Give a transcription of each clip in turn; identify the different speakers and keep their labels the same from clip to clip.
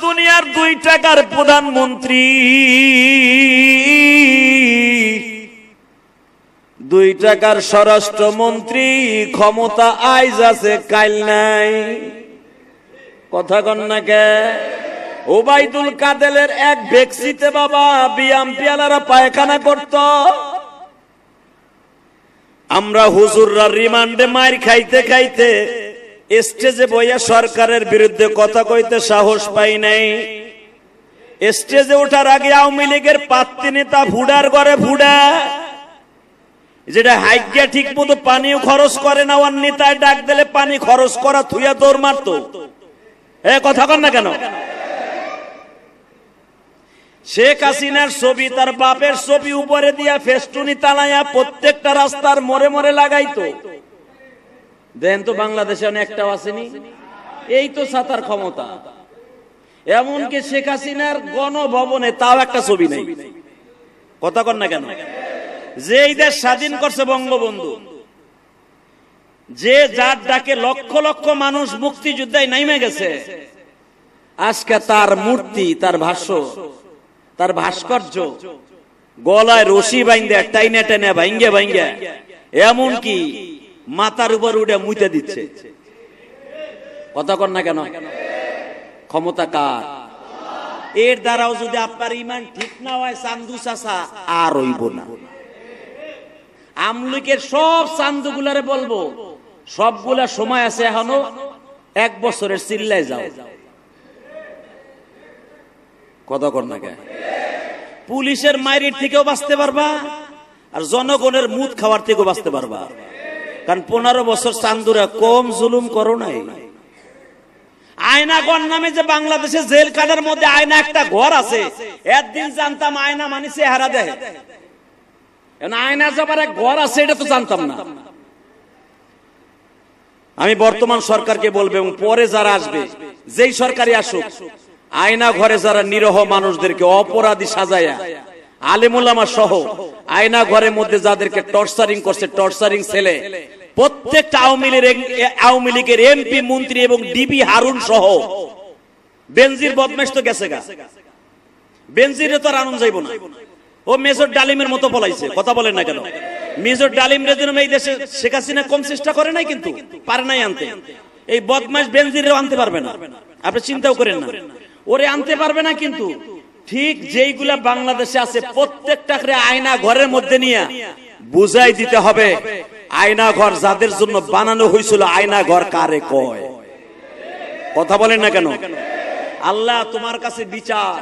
Speaker 1: দুনিয়ার 2 টাকার প্রধানমন্ত্রী, 2 টাকার স্বরাষ্ট্রমন্ত্রী, ক্ষমতা আইজ আছে কাইল নাই। কথা কন না কে? ওবায়দুল কাদেরের এক ভেক্সিতে বাবা বিএমপিওয়ালারা পায়খানা করত। আমরা হুজুররা রিমান্ডে মার খাইতে খাইতে স্টেজে বইয়া সরকারের বিরুদ্ধে কথা কইতে সাহস পাই নাই। স্টেজে ওঠার আগে আওয়ামী লীগের প্রার্থী নেতা ভুডার ঘরে ভুডা, যেটা হাইগা ঠিক মতো পানিও খরচ করে না, ওর নেতায় ডাক দিলে পানি খরচ করা থুইয়া দৌড় মারতো। কথা কন না কেন? শেখ হাসিনার ছবি, তার বাপের ছবি উপরে দিয়া ফেস্টুনি তালাইয়া প্রত্যেকটা রাস্তার মোড়ে মোড়ে লাগাইতো। দেন তো বাংলাদেশে অনেকটাও আসেনি। এই তো ছাতার ক্ষমতা। এমনকি শেখ হাসিনার গণভবনে তাও একটা ছবি নেই। কথা কন না কেন? যে এই দেশ স্বাধীন করছে বঙ্গবন্ধু, যে যার ডাকে লক্ষ লক্ষ মানুষ মুক্তিযুদ্ধে নাইমে গেছে, আজকে তার মূর্তি, তার ভাষ্য, তার ভাস্কর্য গলায় রশি বাইন্দে টাইনে টেনে ভাঙ্গে ভাঙ্গে এমনকি মাথার উপর উঠে মুইতে দিচ্ছে। কথা কন না কেন? ক্ষমতা কার? এর দ্বারাও যদি আপনার ইমান ঠিক না হয়, চান্দু চাচা আর হইব না। আমলিকের সব চান্দুগুলারে বলবো, সবগুলা সময় আছে, এখনো 1 বছরের চিল্লায় যাও। কথা কন না কেন? পুলিশের মাইরের থেকেও বাঁচতে পারবা, আর জনগণের মুদ খাওয়ার থেকেও বাঁচতে পারবা। কারণ 15 বছর চান্দুরা কম জুলুম করো নাই। আয়নাগর নামে যে বাংলাদেশে জেল খানার মধ্যে আয়না একটা ঘর আছে, একদিন জানতাম আয়না মানে চেহারা দেয়। আয়না যাবার এক ঘর আছে, এটা তো জানতাম না। আমি বর্তমান সরকারকে বলবো এবং পরে যারা আসবে, যেই সরকারই আসুক, আয়না ঘরে যারা নিরহ মানুষদেরকে অপরাধী সাজায়া, আলেম ওলামা সহ আয়না ঘরের মধ্যে যাদেরকে টর্চারিং করছে, টর্চারিং ছেলে, প্রত্যেকটা আওয়ামী লীগের এমপি, মন্ত্রী এবং ডিবি হারুন সহ। বেনজির বদমাশ তো গেছে গা, বেনজিরে তো আর আনন্দ যাইব না। ও মেজর ডালিমের মতো পলাইছে। কথা বলেন না কেন? মেজর ডালিমের জন্য এই দেশে শেখ হাসিনা কম চেষ্টা করে নাই, কিন্তু পারে নাই আনতে। এই বদমাশ বেনজিরেও আনতে পারবে না, আপনি চিন্তাও করেন না। ওরে আনতে পারবে না, কিন্তু ঠিক যেইগুলা বাংলাদেশে আছে প্রত্যেকটা আয়না ঘরের মধ্যে নিয়ে বুঝাই দিতে হবে, আয়না ঘর যাদের জন্য বানানো হয়েছিল, আয়না ঘর কারে কয়। কথা বলেন না কেন? আল্লাহ তোমার কাছে বিচার।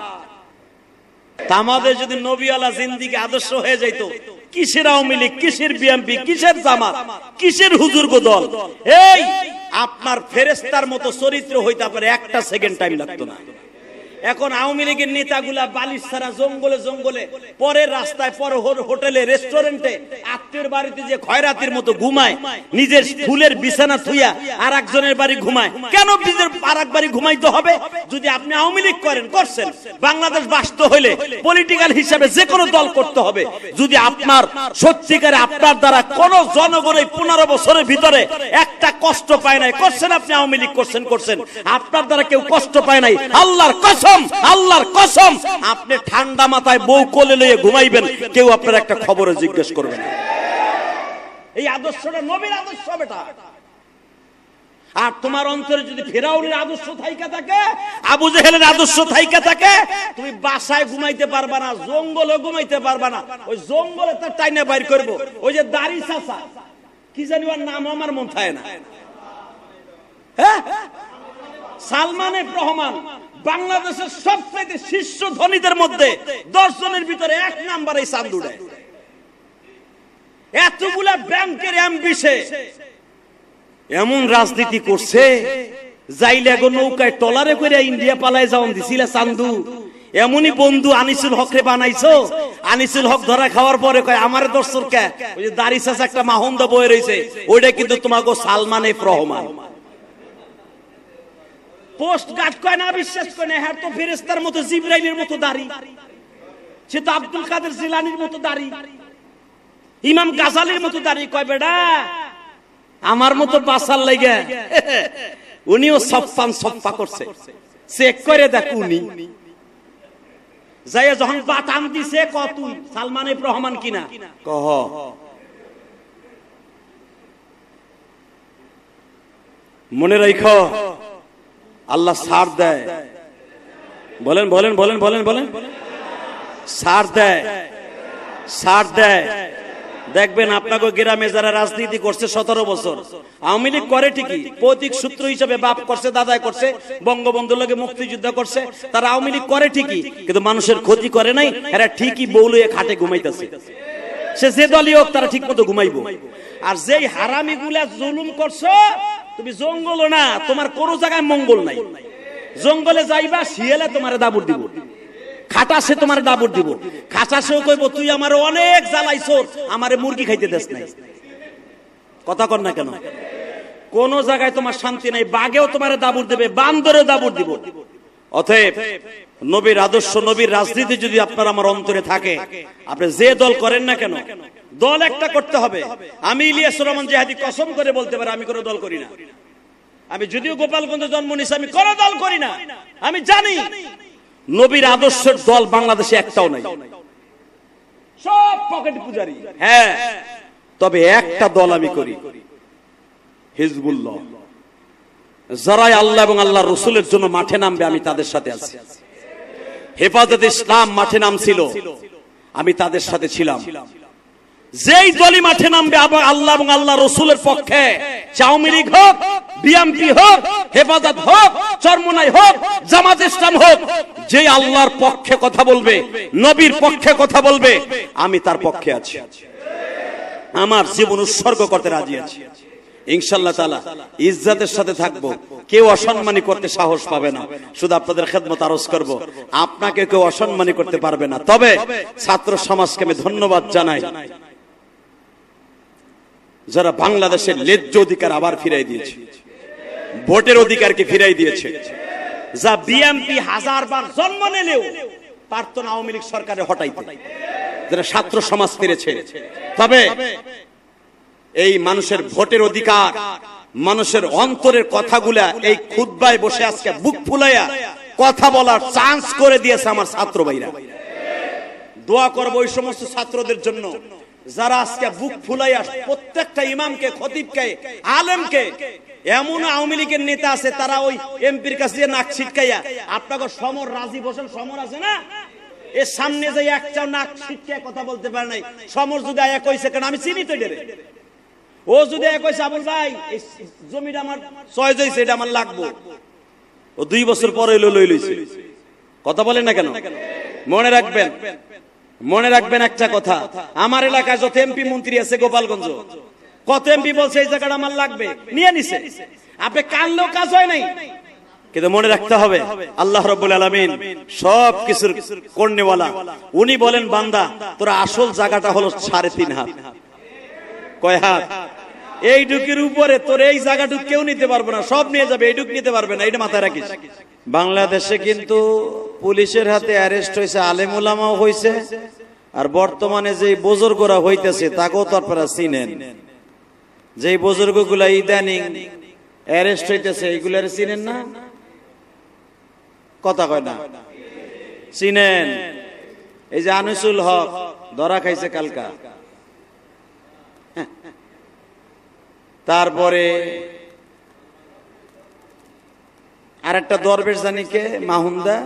Speaker 1: আমাদের যদি নবীওয়ালা জিন্দিগি আদর্শ হয়ে যাইত, কিসের আওয়ামী লীগ, কিসের বিএমপি, কিসের জামাত, কিসের হুজুর গো দল, এই আপনার ফেরেশতার মতো চরিত্র হইতে আপনার একটা সেকেন্ড টাইম লাগতো না। এখন আওয়ামী লীগের নেতাগুলা বালিশ ছাড়া জঙ্গলে জঙ্গলে, পরে রাস্তায়, পরে হোটেলে, রেস্টুরেন্টে, আত্মীয়ের বাড়িতে যে খয়রাতির মতো ঘুমায়, নিজের ফুলের বিছানা থুইয়া আর একজনের বাড়ি ঘুমায়। কেন নিজের আর এক বাড়ি ঘুমাইতে হবে? যদি আপনি আওয়ামী লীগ করেন, করছেন, বাংলাদেশ বাঁচতে হইলে পলিটিক্যাল হিসাবে যে কোনো দল করতে হবে। যদি আপনার সত্যিকারে আপনার দ্বারা কোন জনগণের 15 বছরের ভিতরে একটা কষ্ট পায় নাই, করছেন আপনি আওয়ামী লীগ করছেন, আপনার দ্বারা কেউ কষ্ট পায় নাই, আল্লাহর কসম, আল্লাহর কসম, আপনি ঠান্ডা মাথায় বউ কোলে লইয়ে ঘুমাইবেন, কেউ আপনার একটা খবরে জিজ্ঞেস করবে না। এই আদর্শটা নবীর আদর্শ বেটা। আর তোমার অন্তরে যদি ফিরাউনের আদর্শ থাইকা থাকে, আবু জেহেলের আদর্শ থাইকা থাকে, তুমি বাসায় ঘুমাইতে পারবা না, জঙ্গলে ঘুমাইতে পারবা না। ওই জঙ্গলে তার টাইনে বাইর করব। ওই যে দাড়ি চাচা, কি জানি ওর নাম আমার মন থাকে না, হ্যাঁ, সালমান এফ রহমান, বাংলাদেশের সবচেয়ে শীর্ষ ধনীদের মধ্যে 10 জনের ভিতরে 1 নাম্বার এই চান্দুড়ে। এতগুলা ব্যাংকের এমবিসে এমন রাজনীতি করছে, যাইলে গো নৌকায় টলারে করে ইন্ডিয়া পালায় যাওন দিছিল চান্দু। এমনই বন্ধু আনিসুল হক রে বানাইছো। আনিসুল হক ধরা খাওয়ার পরে কয় আমারে দর্শক কে, ওই যে দাড়ি চাচা একটা মাহন্দা বয়ে রয়েছে, ওইটা কিন্তু তোমাকে Salman F Rahman. Post guard কয় না, বিশ্বাস করে না, হ্যাঁ তো ফেরেশতার মতো, জিবরাইলের মতো দাড়ি, সে তো আব্দুল কাদের জিলানির মতো দাড়ি, ইমাম গাজালির মতো দাড়ি। কয় বেটা আমার মতো বাসার লাগে উনিও সপ্পা করছে। চেক করে দেখুনি যাই যখন বাটাম দিছে কত সালমান এফ রহমান কিনা কহ মনে রাখো আল্লাহ ছাড় দেয় বলেন বলেন বলেন বলেন বলেন ছাড় দেয় ছাড় দেয় দেখবেন আপনাকে গ্রামে যারা রাজনীতি করছে 17 বছর আওয়ামী লীগ করে ঠিকই পৈতৃক সূত্র হিসেবে বাপ করছে দাদাই করছে বঙ্গবন্ধুর লগে মুক্তিযুদ্ধ করছে তারা আওয়ামী লীগ করে ঠিকই কিন্তু মানুষের ক্ষতি করে নাই এরা ঠিকই বউলয়ে খাটে ঘুমাইতেছে সে যে দলই হোক তারা ঠিক মতো ঘুমাইবো আর যেই হারামি গুলা জুলুম করছো তুমি জঙ্গল না তোমার কোন জায়গায় মঙ্গল নাই জঙ্গলে যাইবা শিয়ালে তোমার দাবুর দিব খাটাসে তোমার দাবুর দিব খাটাসেও কইব তুই আমার অনেক জ্বালাইছস আমারে মুরগি খাইতে দেস নাই কথা কর না কেন কোন জায়গায় তোমার শান্তি নাই বাঘেও তোমার দাবুর দেবে বান্দরেও দাবুর দিব অতএব নবীর আদর্শ নবীর রাজনীতি যদি আপনার আমার অন্তরে থাকে আপনি যে দল করেন না কেন দল একটা করতে হবে আমি ইলিয়াস রহমান জিহাদি কসম করে বলতে পারি আমি কোনো দল করি না আমি যদিও গোপালগঞ্জে জন্ম নিয়েছি আমি কোনো দল করি না আমি জানি নবীর আদর্শের দল বাংলাদেশে একটাও নাই সব পকেট পূজারি হ্যাঁ তবে একটা দল আমি করি হিজবুল্লাহ যারা আল্লাহ এবং আল্লাহর রাসূলের জন্য মাঠে নামবে আমি তাদের সাথে আছি হেফাজতে ইসলাম মাঠে নামছিল আমি তাদের সাথে ছিলাম যেই দলই মাঠে নামবে আল্লাহ এবং আল্লাহর রাসূলের পক্ষে আওয়ামী লীগ হোক বিএনপি হোক হেফাজত হোক চরমনাই হোক জামাত ইসলাম হোক যে আল্লাহর পক্ষে কথা বলবে নবীর পক্ষে কথা বলবে আমি তার পক্ষে আছি আমার জীবন উৎসর্গ করতে রাজি আছি ইনশাআল্লাহ তাআলা ইজ্জতের সাথে থাকবো কেউ অসম্মানী করতে সাহস পাবে না শুধু আপনাদের খেদমত আরজ করব আপনাকে কেউ অসম্মানী করতে পারবে না তবে ছাত্র সমাজকে আমি ধন্যবাদ জানাই যারা বাংলাদেশের ন্যায্য অধিকার আবার ফিরাই দিয়েছে ভোটের অধিকারকে ফিরাই দিয়েছে যা বিএনপি হাজারবার জন্ম নিলেও পারত না আওয়ামী লীগ সরকারে হটাইতে যারা ছাত্র সমাজ ফিরেছে তবে এই মানুষের ভোটের অধিকার মানুষের অন্তরের কথাগুলা এই খুতবায় বসে আজকে বুক ফুলাইয়া কথা বলার চান্স করে দিয়েছে আমার ছাত্র ভাইরা দোয়া করব ওই সমস্ত ছাত্রদের জন্য যারা আজকে বুক ফুলাইয়া প্রত্যেকটা ইমামকে খতিবকে আলেমকে এমন আওয়ামী লীগের নেতা আছে তারা ওই এমপির কাছে নাক ছিটকাইয়া আপনাকে সমর রাজীব হোসেন সমর আছে না এর সামনে যে একটা নাক ছিটকায় কথা বলতে পারে নাই সমর যদি আয়া কইছে কেন আমি চিনি তো ডেরে ও যদি কইছে আবুল ভাই এই জমিটা আমার চয়েস হইছে এটা আমার লাগবে ও 2 বছর পরে লই লইছে কথা বলেন না কেন মনে রাখবেন একটা কথা আমার এলাকায় যত এমপি মন্ত্রী আছে গোপালগঞ্জ কত এমপি বলছে এই জায়গাটা আমার লাগবে নিয়ে নিছে আপনি কানলেও কাজ হয় নাই কিন্তু মনে রাখতে হবে আল্লাহ রাব্বুল আলামিন সবকিছুর করনেওয়ালা উনি বলেন বান্দা তোর আসল জায়গাটা হলো 3.5 হাত কয় হাত এই ডুকের উপরে তোর এই জায়গাটুক কেউ নিতে পারবে না সব নিয়ে যাবে এইটুক নিতে পারবে না এটা মাথায় রাখিস বাংলাদেশে কিন্তু পুলিশের হাতে অ্যারেস্ট হয়েছে আলেম উলামাও হয়েছে আর বর্তমানে যে বুজুর্গরা হইতেছে তাকেও তো আপনারা চিনেন যে বুজুর্গগুলা ইদানিং অ্যারেস্ট হইতেছে এইগুলার চিনেন না কথা কয় না চিনেন এই যে আনিসুল হক ধরা খাইছে কালকা তারপরে আরেকটা দরবেশ জানি কে মাহুন্দা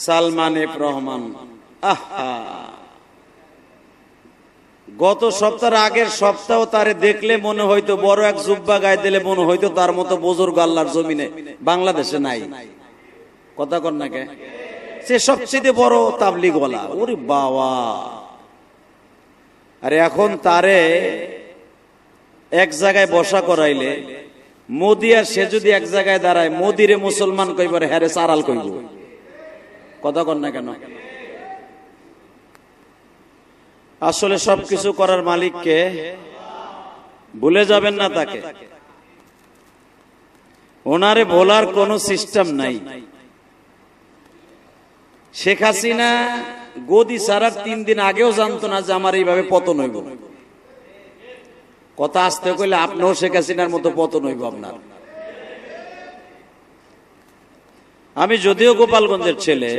Speaker 1: সালমান এফ রহমান গত সপ্তাহের আগের সপ্তাহ তারে দেখলে মনে হইতো বড় এক জুব্বা গায়ে দিলে মনে হইতো তার মতো বুজুর্গ আল্লাহর জমিনে বাংলাদেশে নাই কথা কর না কে সে সবচেয়ে বড় তাবলিগওয়ালা ওরে বাবা আরে এখন তারে এক জায়গায় বসা করাইলে মোদি আর সে যদি এক জায়গায় দাঁড়ায় মোদিরে মুসলমান কইবার হ্যারে সারাল কইব কথা কর না কেন আসলে সবকিছু করার মালিককে ভুলে যাবেন না তাকে ওনারে ভোলার কোন সিস্টেম নাই শেখ হাসিনা গদি ছাড়ার 3 দিন আগেও জানতো না যে আমার এইভাবে পতন হইব কথা আসতে কইলে আপনিও শেখ হাসিনার মতো পতন হইব আপনার আমি যদিও গোপালগঞ্জের ছেলে,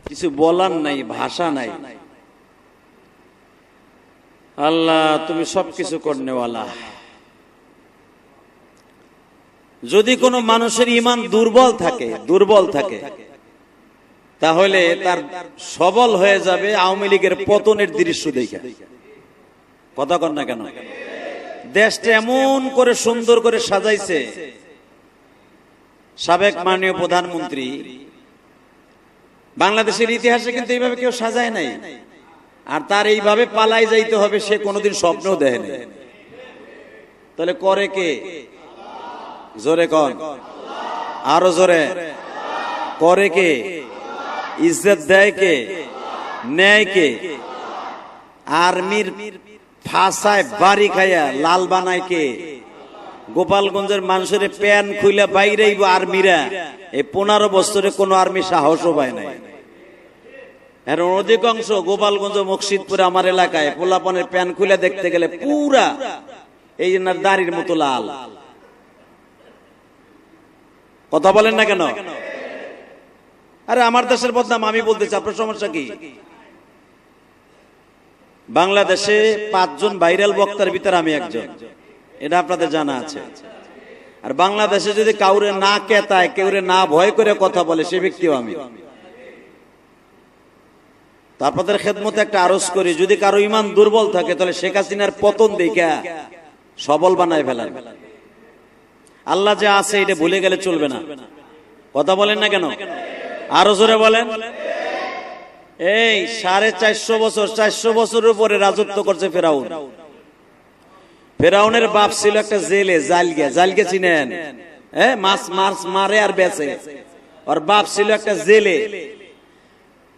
Speaker 1: কিছু বলার নাই, ভাষা নাই। আল্লাহ তুমি সবকিছু করনেওয়ালা। যদি কোনো মানুষের ঈমান দুর্বল থাকে তাহলে তার সবল হয়ে যাবে আওয়ামী লীগের পতনের দৃশ্য দেখে। কথা কন না কেন? দেশটা এমন করে সুন্দর করে সাজাইছে সাবেক মাননীয় প্রধানমন্ত্রী। বাংলাদেশের ইতিহাসে কিন্তু এইভাবে কেউ সাজায় নাই। আর তার এইভাবে পালাই যাইতে হবে সে কোনোদিন স্বপ্নও দেখেনি। তাহলে করে কে? জোরে কন, আরো জোরে। করে কে? ইজ্জত দেয় কে? নেয় কে? আর্মির ফাঁসায় বাড়ি খাইয়া লাল বানায় কে? গোপালগঞ্জের মানুষের প্যান খুইলা বাইরেইব আর্মিরা। এই 15 বছরে কোন আর্মি সাহসও পায় নাই। এর অধিকাংশ গোপালগঞ্জ মকসিদপুরে আমার এলাকায় পোলাপনের প্যান খুলে দেখতে গেলে পুরা এই দাড়ির মতো লাল। কথা বলেন না কেন? আরে আমার দেশের বদনাম আমি বলতেছি, আপনার সমস্যা কি? বাংলাদেশে 5 জন ভাইরাল বক্তার ভিতরে আমি একজন, এটা আপনাদের জানা আছে। আর বাংলাদেশে যদি কাউরে না কেতায়, কেউরে না ভয় করে কথা বলে, সে ব্যক্তিও আমি। আপনাদের খেদমতে একটা আরজ করি, যদি কারো ঈমান দুর্বল থাকে তাহলে শেখ হাসিনার পতন দেখা সবল বানায় ফেলেন। আল্লাহ যে আছে এটা ভুলে গেলে চলবে না। কথা বলেন না কেন? আরো জোরে বলেন। এই 450 বছর, 400 বছরের উপরে রাজত্ব করছে ফেরাউন। ফেরাউনের বাপ ছিল একটা জেলে, জালগে চিনেন? মাছ মারে আর বেচে। ওর বাপ ছিল একটা জেলে।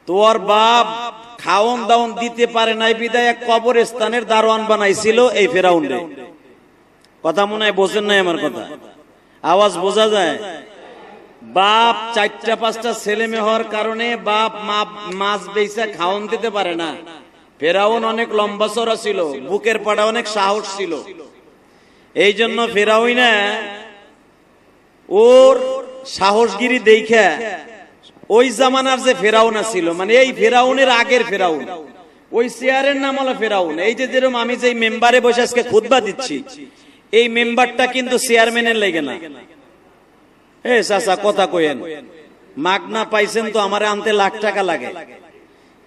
Speaker 1: তোর বাপ খাওন দাওন দিতে পারে নাই বিদায় এক কবরস্থানের দারোয়ান বানাইছিল এই ফেরাউন রে। কথা মনে হয় বোঝেন নাই আমার কথা? আওয়াজ বোঝা যায়? বাপ 4টা-5টা ছেলে মেয়ে হওয়ার কারণে বাপ মাছ বেচা খাওন দিতে পারে না। ফেরাউন অনেক লম্বা চড়া ছিল, বুকের পাড়া অনেক সাহস ছিল। এই জন্য ফেরাউনা ওর সাহসগিরি দেখা ওই জামানার যে ফেরাউনা ছিল, মানে এই ফেরাউনের আগের ফেরাউন, ওই চেয়ারের নাম হলো ফেরাউন। এই যে যেরকম আমি যে মেম্বারে বসে আজকে খুতবা দিচ্ছি, এই মেম্বারটা কিন্তু চেয়ারম্যানের লাগে না। চাচা কথা কইেন, মাগনা পাইছেন তো, আমারে আনতে লাখ টাকা লাগে।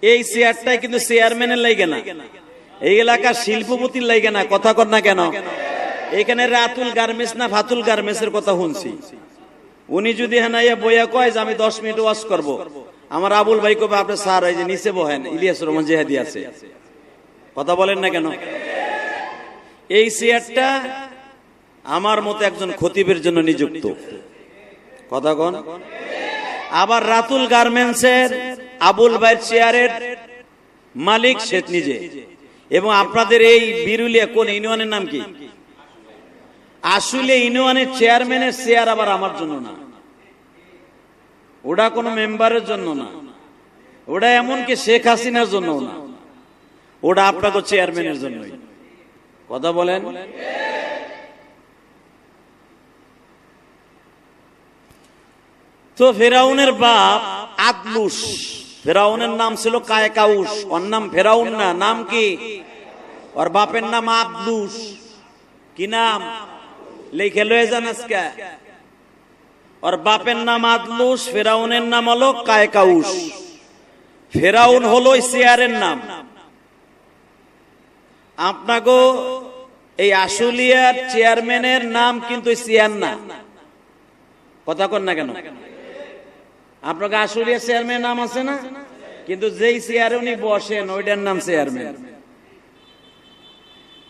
Speaker 1: এই চেয়ারটাই কিন্তু চেয়ারম্যানের লাগে না, এই এলাকার শিল্পপতির লাগে না। কথা কর না কেন? এখানে রাতুল গার্মেন্টস না ফাতুল গার্মেন্টসের কথা শুনছি। উনি যদি হানাইয়া বইয়া কয় যে আমি 10 মিনিট ওয়াজ করব, আমার আবুল ভাই কবে আপনি স্যার এই যে নিচে বহেন, ইলিয়াস রহমান জিহাদি আছে। কথা বলেন না কেন? এই চেয়ারটা আমার মতো একজন খতিবের জন্য নিযুক্ত। কথা কন। আবার রাতুল গার্মেন্টসের আবুল ভাইয়ের চেয়ারের মালিক শেখ নিজে। এবং আপনাদের এই বিরুলিয়া কোন ইউনিয়নের নাম কি? আসলে ইউনিয়নের চেয়ারম্যানের চেয়ার আবার আমার জন্য না, ওটা কোনো মেম্বারের জন্য না, ওটা এমনকি শেখ হাসিনার জন্য না, ওটা আপনাকে চেয়ারম্যানের জন্যই। কথা বলেন। তো ফেরাউনের বাপ আদলুস, ফেরাউনের নাম ছিল কায়কাউস। ওর নাম ফেরাউন না, নাম কি? ওর বাপের নাম আদলুস। কি নাম? লিখে লয়ে যান আজকে। ওর বাপের নাম আদলুস, ফেরাউনের নাম হলো কায়কাউস। ফেরাউন হলো চেয়ারের নাম। আপনাকে এই আশুলিয়ার চেয়ারম্যানের নাম কিন্তু চেয়ার না। কথা কন না কেন? আপনাকে আশুলিয়া চেয়ারম্যান নাম আছে না, কিন্তু যেই চেয়ারে উনি বসেন ওইটার নাম চেয়ারম্যান।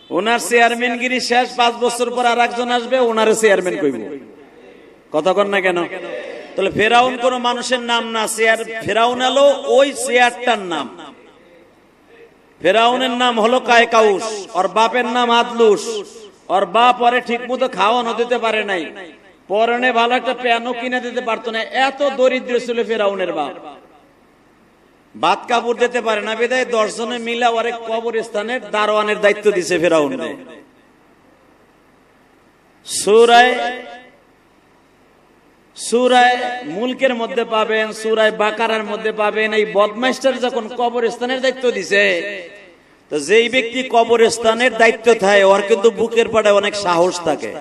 Speaker 1: ওনার চেয়ারম্যানগিরি শেষ, 5 বছর পর আর একজন আসবে, ওনারে চেয়ারম্যান কইব। কথা কন না কেন? তাহলে ফেরাউন কোন মানুষের নাম না, চেয়ার। ফেরাউন হলো ওই চেয়ারটার নাম। ফেরাউনের নাম হলো কায়কাউস, ওর বাপের নাম আদলুস। ওর বাপ পরে ঠিক মতো খাওয়ানো দিতে পারে নাই, পরনে ভালো একটা প্যানও কিনে দিতে পারতো না, এত দরিদ্র ছিল ফেরাউনের বাপ। ভাত কাপড় দিতে পারে না বিধায় 10 জনে মিলা ওরে কবরস্থানের দারোয়ানের দায়িত্ব দিছে ফেরাউনে। সূরা সূরা মুলকের মধ্যে পাবেন, সূরা বাকারার মধ্যে পাবেন। এই বদমাইশটার যখন কবরস্থানের দায়িত্ব দিছে, তো যেই ব্যক্তি কবরস্থানের দায়িত্ব থাকে ওর কিন্তু বুকের পাড়ায় অনেক সাহস থাকে,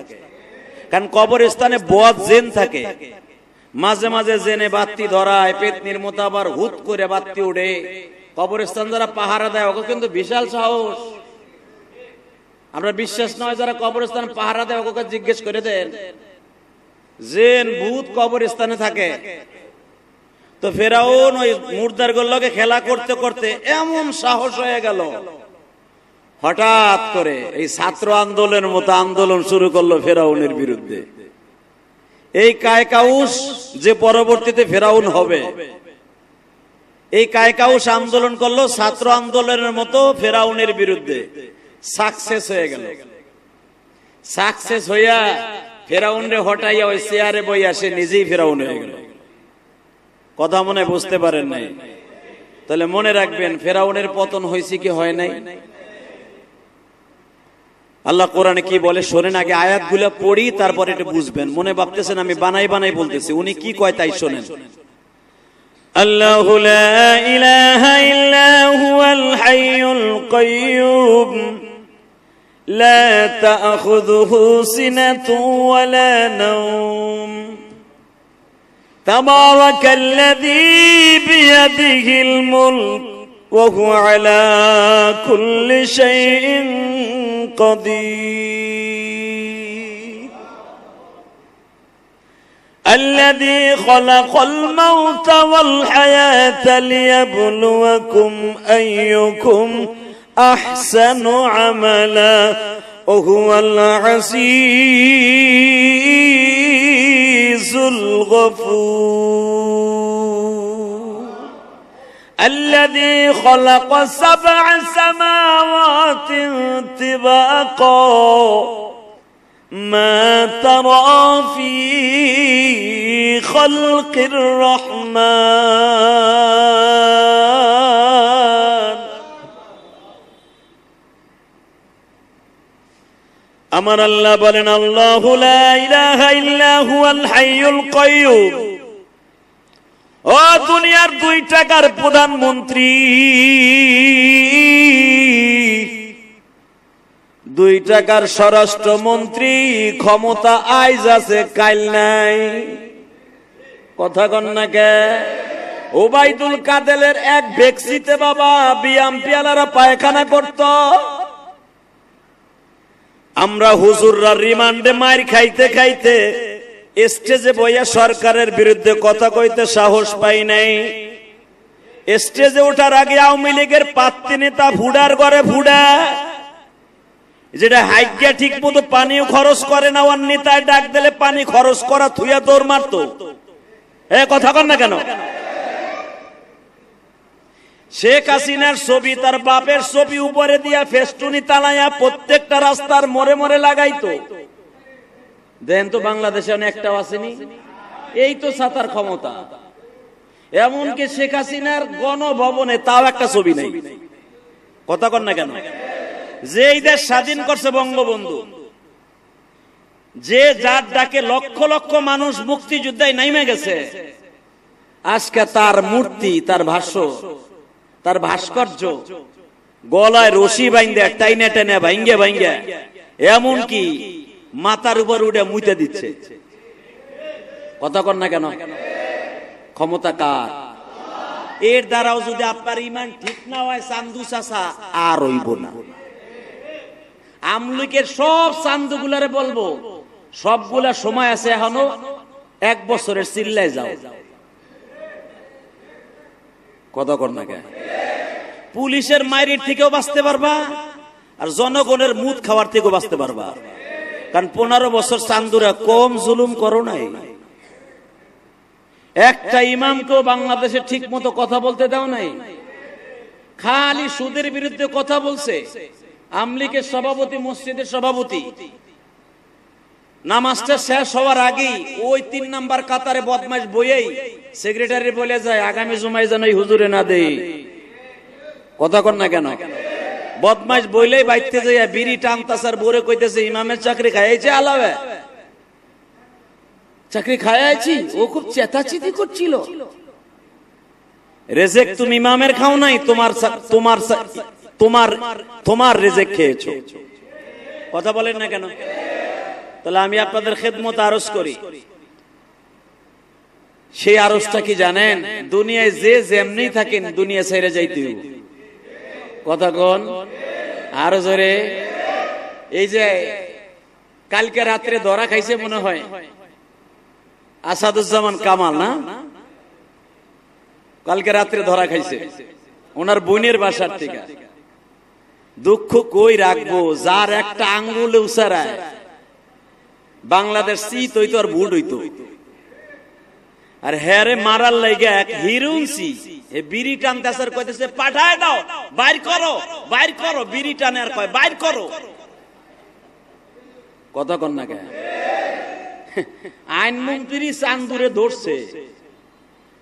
Speaker 1: কারণ কবরস্থানে বদ জিন থাকে। মাঝে মাঝে জেনে বাতি ধরায়, পেতনির মতো আবার হুট করে বাতি উঠে। কবরস্থান যারা পাহারা দেয় ওকে কিন্তু বিশাল সাহস। আমরা বিশ্বাস নয় যারা কবরস্থান পাহারা দেয় ওকে জিজ্ঞেস করে দেন, জিন ভূত কবরস্থানে থাকে। তো ফেরাউন ওই মুর্দার গোল্লাকে খেলা করতে করতে এমন সাহস হয়ে গেল, হঠাৎ করে এই ছাত্র আন্দোলনের মতো আন্দোলন শুরু করলো ফেরাউনের বিরুদ্ধে। এই কায়কাউস যে পরবর্তীতে ফেরাউন হবে, এই কায়কাউস আন্দোলন করলো ছাত্র আন্দোলনের মতো ফেরাউনের বিরুদ্ধে। সাকসেস হয়ে গেল। সাকসেস হইয়া ফেরাউনরে হটাইয়া ওই চেয়ারে বইয়া সে নিজেই ফেরাউন হয়ে গেল। কথা মনে বুঝতে পারেন নাই? তাহলে মনে রাখবেন ফেরাউনের পতন হয়েছে কি হয় নাই? আল্লাহ কোরআনে কি বলে শোনেন, আগে আয়াতগুলো পড়ি তারপর এটা বুঝবেন। মনে ভাবতেছেন আমি বানাই বানাই বলতেছি, উনি কি কয় তাই শোনেন। আল্লাহু লা ইলাহা ইল্লা হুয়াল হাইয়ুল কাইয়্যুম লা তা'খুযুহু সিনাতুন ওয়া লা নাওম তাবারাকাল্লাযী বিয়াদিহিল মুলক ওয়া হুয়া আলা কুল্লি শাইইন قدير الذي خلق الموت والحياة ليبلوكم أيكم أحسن عملا وهو العزيز الغفور الذي خلق 7 سماوات طباقا ما ترى في خلق الرحمن أمر الله بلن الله لا إله إلا هو الحي القيوم ও দুনিয়ার 2 টাকার প্রধানমন্ত্রী, 2 টাকার স্বরাষ্ট্রমন্ত্রী, ক্ষমতা আইজ আছে কাল নাই। কথা কন না কে? ওবাইদুল কাদেরের এক ভেক্সিতে বাবা বিএমপি আলারা পায়খানা করত। আমরা হুজুররা রিমান্ডে মার খাইতে খাইতে স্টেজে বইয়া সরকারের বিরুদ্ধে কথা কইতে সাহস পাই নাই। স্টেজে ওঠার আগে আওয়ামী লীগের পাত্তি নেতা ফুডার করে ফুডা, যেটা হাইগা ঠিক মতো পানিও খরচ করে না, ওর নেতায় ডাক দিলে পানি খরচ করা থুইয়া দৌড় মারতো। কথা কন না কেন? শেখ হাসিনার ছবি, তার বাপের ছবি উপরে দিয়া ফেস্টুনি তালাইয়া প্রত্যেকটা রাস্তার মোড়ে মোড়ে লাগাইতো। দেন তো বাংলাদেশে একটাও আসেনি। এই তো ছাতার ক্ষমতা। এমনকি শেখ হাসিনার গণভবনে তাও একটা ছবি নেই। কথা কন না কেন? যে এই দেশ স্বাধীন করছে বঙ্গবন্ধু, যে যার ডাকে লক্ষ লক্ষ মানুষ মুক্তিযুদ্ধায় নাইমে গেছে, আজকে তার মূর্তি, তার ভাষ্য, তার ভাস্কর্য গলায় রশি বাইন্দা টাইনে টাইনে ভাঙ্গে ভাঙ্গে এমনকি মাথার উপর উঠে মুইতে দিচ্ছে। কথা কন না কেন? ক্ষমতা কার? এর দ্বারাও যদি আপনার ইমান ঠিক না হয়, চান্দু চাচা আর হইব না। আমলিকের সব চান্দুগুলারে বলবো, সবগুলা সময় আছে এখনো, 1 বছরের চিল্লায় যাও। কথা কন না কেন? পুলিশের মাইরের থেকেও বাঁচতে পারবা, আর জনগণের মুদ খাওয়ার থেকেও বাঁচতে পারবা। কারণ 15 বছর চান্দুরা কম জুলুম করো নাই। একটা ইমামকেও বাংলাদেশে ঠিক মতো কথা বলতে দাও নাই। খালি সুদের বিরুদ্ধে কথা বলছে। আমলিকের সভাপতি, মসজিদের সভাপতি, নামাজটা শেষ হওয়ার আগেই ওই 3 নাম্বার কাতারে বদমাইশ বইয়েই সেক্রেটারি বলে যায় আগামী জুমায় যেন এই হুজুরে না দেই। কথা কন না কেন? বদমাইশ বইলেই বাইতে যাইয়া বিড়ি টানতাছে আর বোরে কইতেছে ইমামের চাকরি খাইছে আলাবে। চাকরি খাইছি, ও খুব চেতাচিতি করছিল। রেজেক তুমি ইমামের খাও নাই, তোমার তোমার তোমার তোমার রেজেক খেয়েছো। কথা বলেন না কেন? তাহলে আমি আপনাদের খেদমত আরজ করি, সেই আরজটা কি জানেন? দুনিয়ায় যে যেমনি থাকেন দুনিয়া ছেড়ে যাইতে হবে। কথা কোন আরো জোরে। এই যে কালকে রাত্রে ধরা খাইছে মনে হয় আসাদুজ্জামান কামাল, না? কালকে রাত্রে ধরা খাইছে ওনার বোনের বাসার থেকে। দুঃখ কই রাখবো, যার একটা আঙ্গুলে উসারায় বাংলাদেশ চিত হইতো আর ভুট হইতো। আর হ্যারে মারার লাইগা এক হিরুনসি বিড়ি টানতেছে, কইতেছে পাঠায় দাও, বাইর করো, বাইর করো। বিড়ি টানে আর কয় বাইর করো। কথা কন না কেন? আইনমন্ত্রী চান্দুরে ধরছে,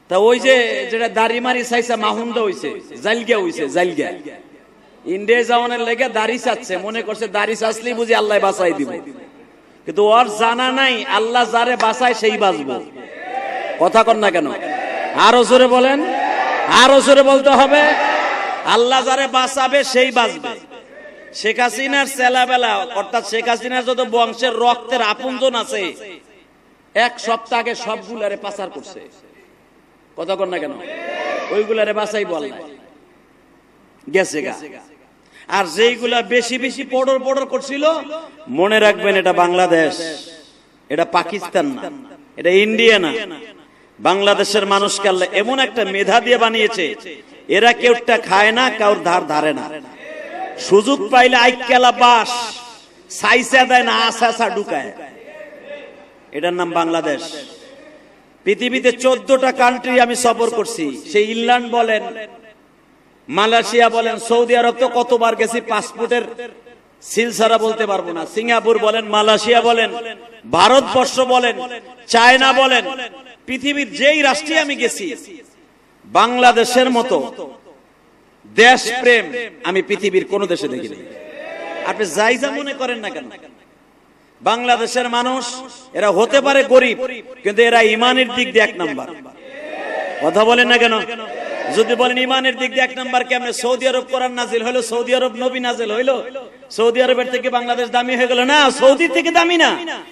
Speaker 1: তা ওই যে যেটা দাড়ি মারি চাইছে মাহুন্দা হইছে, জাইলগা হইছে, জাইলগা। ইন্ডিয়া যাওয়ানোর লেগে দাড়ি চাচ্ছে, মনে করছে দাড়ি চাচ্লেই বুঝি আল্লাহ বাঁচাই দিব। কিন্তু ওর জানা নাই আল্লাহ যারে বাঁচায় সেই বাঁচবো। কথা কন না কেন? আরো জোরে বলেন, আরো জোরে বলতে হবে। আল্লাহ যারে বাঁচাবে সেই বাঁচবে। শেখ হাসিনার ছেলেবেলা, অর্থাৎ শেখ হাসিনার যত বংশের রক্তের আপনজন আছে, এক সপ্তাহ আগে সবগুলারে পাচার করছে। কথা কন না কেন? ওইগুলারে বাঁচাইবো আল্লাহ, গেছে গা। আর যেইগুলা বেশি বেশি পড়র পড়র করছিল, মনে রাখবেন এটা বাংলাদেশ, এটা পাকিস্তান না, এটা ইন্ডিয়া না। বাংলাদেশের মানুষকে আল্লাহ এমন একটা মেধা দিয়ে বানিয়েছে, এরা কেউটা খায় না, কাউর ধার ধারে না। সুযোগ পাইলে আইকেলা বাস সাইসা দেয় না, আসা ঢুকায়। এটার নাম বাংলাদেশ। পৃথিবীতে 14টা কান্ট্রি আমি সফর করছি। সেই ইংল্যান্ড বলেন, মালয়েশিয়া বলেন, সৌদি আরব তো কতবার গেছি, পাসপোর্টের সিলসারা বলতে পারবো না। সিঙ্গাপুর বলেন, মালয়েশিয়া বলেন, ভারতবর্ষ বলেন, চায়না বলেন, পৃথিবীর যেই রাষ্ট্রে আমি গেছি, বাংলাদেশের মতো দেশ প্রেম আমি পৃথিবীর কোন দেশে দেখিনি। আপনি যাই যা মনে করেন না কেন, বাংলাদেশের মানুষ এরা হতে পারে গরিব, কিন্তু এরা ইমানের দিক দিয়ে 1 নাম্বার। কথা বলেন না কেন? যদি বলেন ইমানের দিক দিয়ে 1 নাম্বার কেমনে? সৌদি আরব কোরআন নাজিল হইলো, সৌদি আরব নবী নাজিল হইলো, সৌদি আরবের থেকে বাংলাদেশ দামি হয়ে গেল? না, সৌদি থেকে দামি না,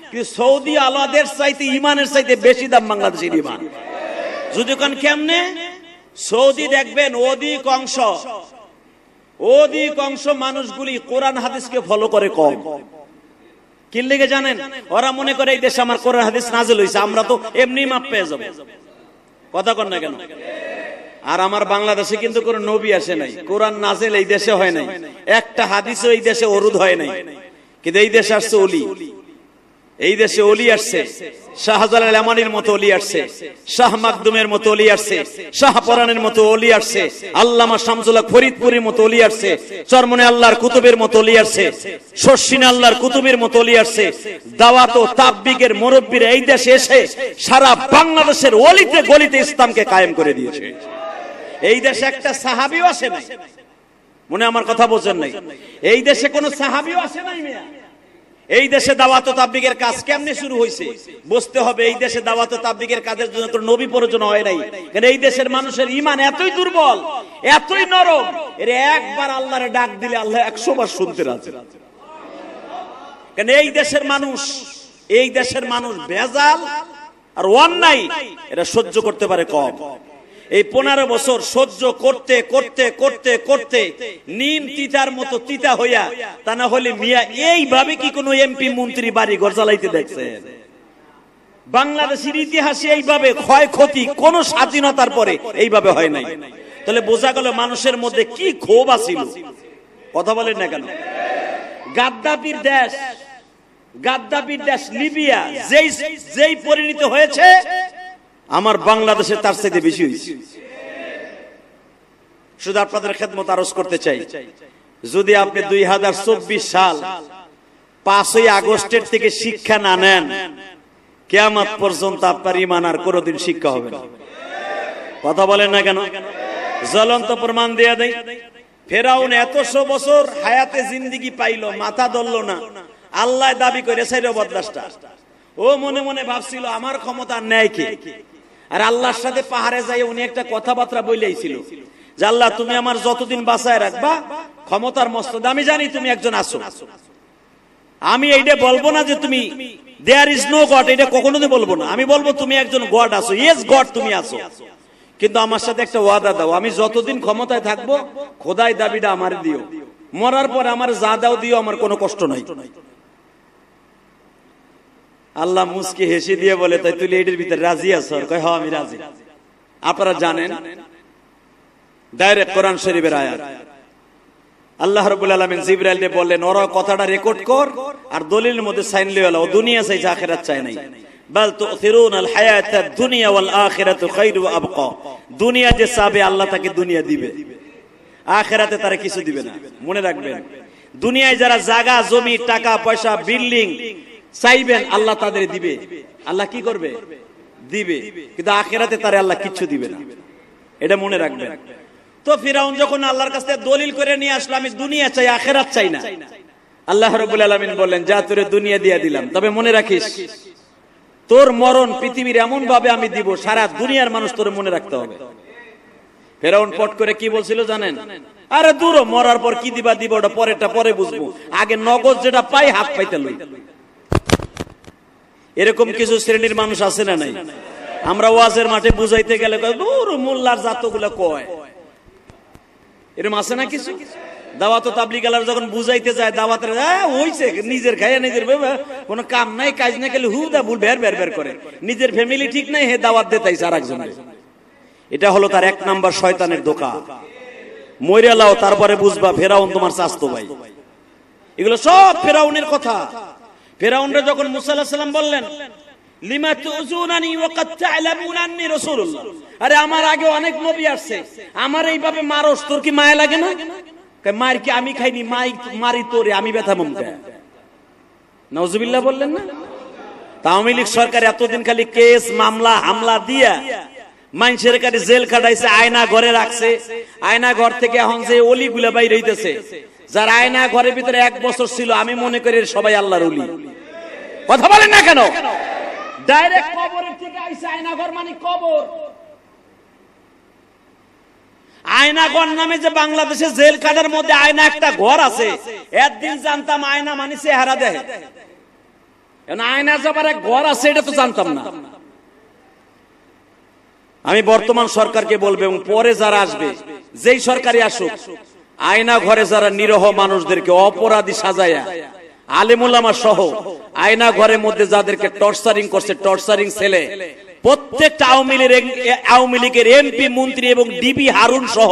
Speaker 1: কিন্তু সৌদি আলাদের চাইতে ইমানের চাইতে বেশি দাম বাংলাদেশের ইমান। যদি কোন কেমনে? সৌদি দেখবেন অধিকাংশ মানুষগুলি কোরআন হাদিসকে ফলো করে কম। কি লেগে জানেন? ওরা মনে করে এই দেশে আমার কোরআন হাদিস নাজিল হইছে, আমরা তো এমনি মাপ পেয়ে যাব। কথা কন না কেন? আর আমার বাংলাদেশে কিন্তু কোন নবী আসে নাই, কোরআন নাজিল এই দেশে হয় নাই, একটা হাদিসও এই দেশে অরুদ হয় নাই। কিন্তু এই দেশে আসছে ওলি, এই দেশে ওলি আসছে, শাহজালাল আমানির মতো ওলি আসছে, শাহ মাকদুমের মতো ওলি আসছে, শাহপরানের মতো ওলি আসছে, আল্লামা শামসুল হক ফরিদপুরের মতো ওলি আসছে, চরমনে আল্লাহর কুতুবের মতো ওলি আসছে, শর্ষিনে আল্লাহর কুতুবের মতো ওলি আসছে। দাওয়াত ও তাবলীগের মুরব্বীরা এই দেশে এসে সারা বাংলাদেশের অলিতে গলিতে ইসলামকে কায়েম করে দিয়েছে। এই দেশে একটা সাহাবীও আসে নাই। মনে আমার কথা বোঝেন নাই? এই দেশে কোন সাহাবীও আসে নাই। মিয়া, এই দেশে দাওয়াত ও তাবলীগের কাজ কেমনে শুরু হয়েছে বুঝতে হবে। এই দেশে দাওয়াত ও তাবলীগের কাজের জন্য কোনো নবী প্রয়োজন হয় নাই, কারণ এই দেশের মানুষের ঈমান এতই দুর্বল, এতই নরম, এর একবার আল্লাহরে ডাক দিলে আল্লাহ 100 বার শুনতে রাজি। কারণ এই দেশের মানুষ ভেজাল আর অন্যায় এরা সহ্য করতে পারে কম। এই 15 বছর সহ্য করতে করতে করতে করতে নিম তিতার মতো তিতা হইয়া, তা না হলে মিয়া এইভাবে কি কোনো এমপি মন্ত্রী বাড়ি ঘর জ্বালাইতে দেখছেন? বাংলাদেশের ইতিহাসে এইভাবে ক্ষয়ক্ষতি কোন স্বাধীনতার পরে এইভাবে হয় নাই। তাহলে বোঝা গেল মানুষের মধ্যে কি ক্ষোভ আছিল। কথা বলেন না কেন? গাদ্দাফির দেশ লিবিয়া যেই পরিণত হয়েছে, আমার বাংলাদেশে তার চাইতে বেশি হয়েছে। শুধু আপনাদের খেদমত আরজ করতে চাই, যদি আপনি 2024 সাল 5ই আগস্টের থেকে শিক্ষা না নেন, কিয়ামত পর্যন্ত আপনার ঈমান আর কোনদিন শিক্ষা হবে না। কথা বলেন না কেন? জ্বলন্ত প্রমাণ দিয়ে দেই, ফেরাউন 100 বছর হায়াতে জিন্দেগি পাইল, মাথা ধরল না, আল্লাহ দাবি করে সাইরে বদলাসটা। ও মনে মনে ভাবছিল আমার ক্ষমতা নেয় কে, আর আল্লাহর সাথে পাহাড়ে যাই উনি একটা কথাবার্তা বলেছিল যে আল্লাহ তুমি আমার যতদিন বাঁচায় রাখবা ক্ষমতার মস্তদে আমি জানি তুমি একজন আছো, আমি এইটা বলবো না যে তুমি দেয়ার ইজ নো গড, এটা কখনো বলবো না, আমি বলবো তুমি একজন গড আছো, ইয়েস গড তুমি আছো, কিন্তু আমার সাথে একটা ওয়াদা দাও, আমি যতদিন ক্ষমতায় থাকবো খোদাই দাবিটা আমার দিও, মরার পর আমার যা দাও দিও, আমার কোনো কষ্ট নাই। আল্লাহ মুস্কি হেসে দিয়ে বলে তাই তুই এটার ভিতরে রাজি আছো? কয় হ্যাঁ আমি রাজি। আপনারা জানেন ডাইরেক্ট কোরআন শরীফের আয়াত, আল্লাহ রাব্বুল আলামিন জিবরাইলকে বললেন ওরা কথাটা রেকর্ড কর আর দলিলের মধ্যে সাইন লিওয়ালা, ও দুনিয়া চাইছে আখিরাত চায় নাই। বাল তুসিরুনাল হায়াতাদ দুনিয়া ওয়াল আখিরাতু খায়রু ওয়া আবকা, দুনিয়া যে চাবে আল্লাহ তাকে দুনিয়া দিবে, আখিরাতে তারা কিছু দিবে না। মনে রাখবেন দুনিয়ায় যারা জায়গা জমি টাকা পয়সা বিল্ডিং চাইবেন আল্লাহ তাদের দিবে, আল্লাহ কি করবে? দিবে, কিন্তু আখিরাতে তারে আল্লাহ কিছু দিবে না, এটা মনে রাখবেন। তো ফিরাউন যখন আল্লাহর কাছে দলিল করে নিয়ে আসলো আমি দুনিয়া চাই আখিরাত চাই না, আল্লাহ রাব্বুল আলামিন বললেন যা তোরে দুনিয়া দিয়ে দিলাম, তবে মনে রাখিস তোর মরণ পৃথিবীর এমন ভাবে আমি দিব সারা দুনিয়ার মানুষ তোরে মনে রাখতে হবে। ফিরাউন পট করে কি বলছিল জানেন? আরে দূর, মরার পর কি দিবা দিব ওটা পরেরটা পরে বুঝবো, আগে নগদ যেটা পাই হাত পাইতে লই। এরকম কিছু শ্রেণীর মানুষ আছে না নাই? আমরা ওয়াজের মাঠে বুঝাইতে গেলে দূর মোল্লার জাতগুলো কয়, এরকম আছে না কিছু? দাওয়াত তাবলীগ আলার যখন বুঝাইতে যায় দাওয়াতের হইছে নিজের খাইয়া নিজের কোনো কাম নাই কাজ না, গেলে হুদা ভুল বের বের বের করে, নিজের ফ্যামিলি ঠিক নাই হে দাওয়াত দিতেইছে আরেকজনের। এটা হলো তার এক নাম্বার শয়তানের ধোঁকা। মইরা লাও তারপরে বুঝবা ফেরাউন তোমার চাচতো ভাই। এগুলো সব ফেরাউনের কথা। ফেরাউনরা যখন মুসা আলাইহিস সালাম বললেন লিমা তুযুনানি ওয়া কাদ তা'লামুনা আন্নী রাসূলুল্লাহ, আরে আমার আগে অনেক নবী আসছে, আমার এইভাবে মারস, তোর কি মায়া লাগে না? কয় মার কি আমি খাইনি, মারি তোরে, আমি ব্যথা মমকে। নাউজুবিল্লাহ বললেন না? আওয়ামী লীগ সরকার এতদিন খালি কেস মামলা হামলা দিয়া মানুষের কাছে জেল খাটাইছে, আয়না ঘরে রাখছে, আয়না ঘর থেকে এখন যে অলিগুলা বাইরে হইতেছে, যার আয়না ঘরের ভিতরে 1 বছর ছিল আমি মনে করি সবাই আল্লাহর ওলি। কথা বলেন না কেন? ডাইরেক্ট কবরের থেকে আইছে, আয়না ঘর মানে কবর। আয়না ঘর নামে যে বাংলাদেশে জেল খাটার মধ্যে আয়না একটা ঘর আছে, একদিন জানতাম আয়না মানে চেহারা দেখে, আয়না যাবার এক ঘর আছে এটা তো জানতাম না। আমি বর্তমান সরকারকে বলবো এবং পরে যারা আসবে, যেই সরকারি আসুক, আয়না ঘরে যারা নিরহ মানুষদেরকে অপরাধী সাজায়া আলেম উলামা সহ আয়না ঘরের মধ্যে যাদেরকে টর্চারিং করছে, টর্চারিং ছেলে প্রত্যেকটা আওয়ামী লীগের এমপি মন্ত্রী এবং ডিবি হারুন সহ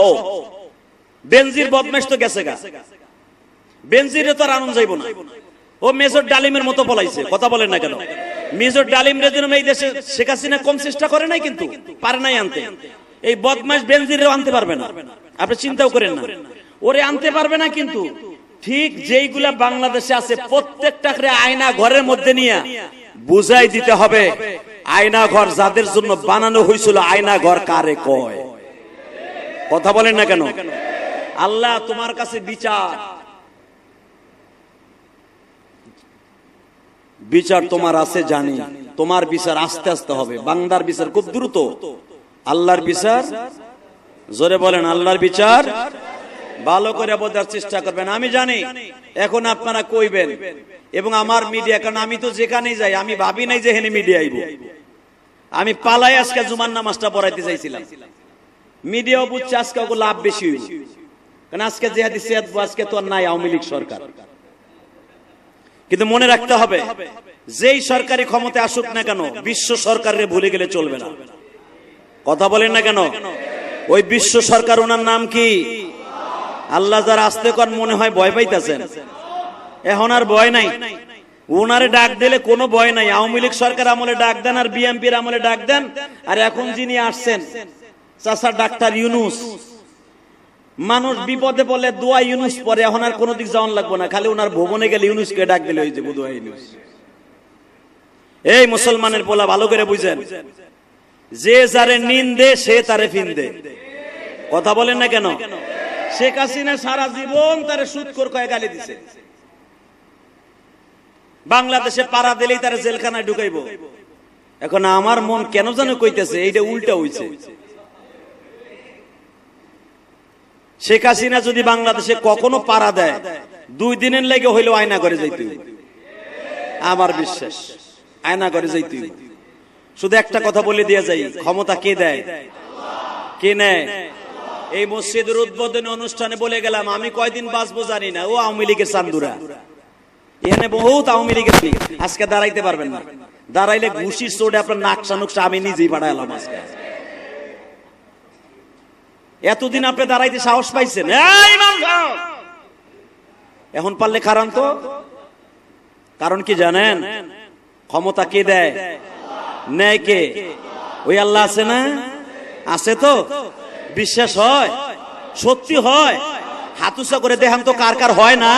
Speaker 1: বেনজির বদমাশ তো গেছে গা, বেনজিরে তো আর আনন্দ যাইব না, ও মেজর ডালিমের মতো পলাইছে। কথা বলেন না কেন? মেজর ডালিম রে জন্য এই দেশে শেখ হাসিনা কম চেষ্টা করে নাই, কিন্তু পারে নাই আনতে। এই বদমাশ বেনজিরেও আনতে পারবে না, আপনি চিন্তাও করেন না, ওরে আনতে পারবে না। কিন্তু ঠিক যেইগুলা বাংলাদেশে আছে প্রত্যেকটাকে আয়না ঘরের মধ্যে নিয়ে বুঝাই দিতে হবে আয়না ঘর যাদের জন্য বানানো হয়েছিল, আয়না ঘর কারে কয়। কথা বলেন না কেন? আল্লাহ তোমার কাছে বিচার তোমার আছে জানি, তোমার বিচার আস্তে আস্তে হবে, বান্দার বিচার খুব দ্রুত, আল্লাহর বিচার জোরে বলেন আল্লাহর বিচার ভালো করে বোঝার চেষ্টা করবেন। আমি জানি এখন আপনারা কইবেন এবং আমার মিডিয়া, কারণ আমি তো যেখানেই যাই আমি ভাবি নাই যে হেনে মিডিয়া আইব, আমি পালাই আজকে জুমার নামাজটা পড়াইতে চাইছিলাম, মিডিয়াও বুঝছে আজকে ওকে লাভ বেশি হইব, কারণ আজকে যে হাদিসে আজকে তো আর নাই আওয়ামী লীগ সরকার। কিন্তু মনে রাখতে হবে যেই সরকারি ক্ষমতা আসুক না কেন বিশ্ব সরকারে ভুলে গেলে চলবে না। কথা বলেন না কেন? ওই বিশ্ব সরকার ওনার নাম কি? আল্লাহ যারা আসতে কর মনে হয় ভয় পাইতেছেন, এখন আর ভয় নাই, ওনারে ডাক দিলে কোনো ভয় নাই। আওয়ামী লীগ সরকার আমলে ডাক দেন আর বিএনপির আমলে ডাক দেন, আর এখন যিনি আসছেন চাচা ডাক্তার ইউনূস, মানুষ বিপদে বলে দোয়া ইউনূস পরে, এখন আর কোনো দিক যাওয়ান লাগবে না, খালি ওনার ভবনে গেলে ইউনূসকে ডাক দিলে হয়ে যাবে দোয়া ইউনূস। এই মুসলমানের পোলা ভালো করে বুঝেন, যে যারে নিন্দে সে তারে ফিন্দে। কথা বলেন না কেন? শেখ হাসিনা সারা জীবন তারে সুদখোর কয়ে গালি দিছে, বাংলাদেশে পাড়া দিলেই তারা জেলখানায় ঢুকাইবো। এখন আমার মন কেন যেন কইতেছে এইটা উল্টা হইছে। শেখ হাসিনা যদি বাংলাদেশে কখনো পাড়া দেয় 2 দিনের লেগে হইলেও আয়না করে যাইতে হইবে। আমার বিশ্বাস আয়না করে যাইতে হইবে। শুধু একটা কথা বলে দিয়ে যাই, ক্ষমতা কে দেয়? কে নেয়? এই মসজিদের উদ্বোধনী অনুষ্ঠানে বলে গেলাম আমি কয়দিন বাঁচবো জানি না, ও আওয়ামী লীগের চান্দুরা। এখানে বহুত আওয়ামী লীগের, আজকে দাঁড়াইতে পারবেন না, দাঁড়াইলে ঘুষির চোটে আপনার নাকশা নুকশা আমি নিজেই পাঠাইলাম। আজকে এতদিন আপনি দাঁড়াইতে সাহস পাইছেন, এখন পারলে খারান তো। কারণ কি জানেন? ক্ষমতা কে দেয়? নেয় কে? ওই আল্লাহ আছে না? আছে তো? বিশ্বাস হয়? সত্যি হয়? হাতুসা করে দেখান তো কার কার হয় না।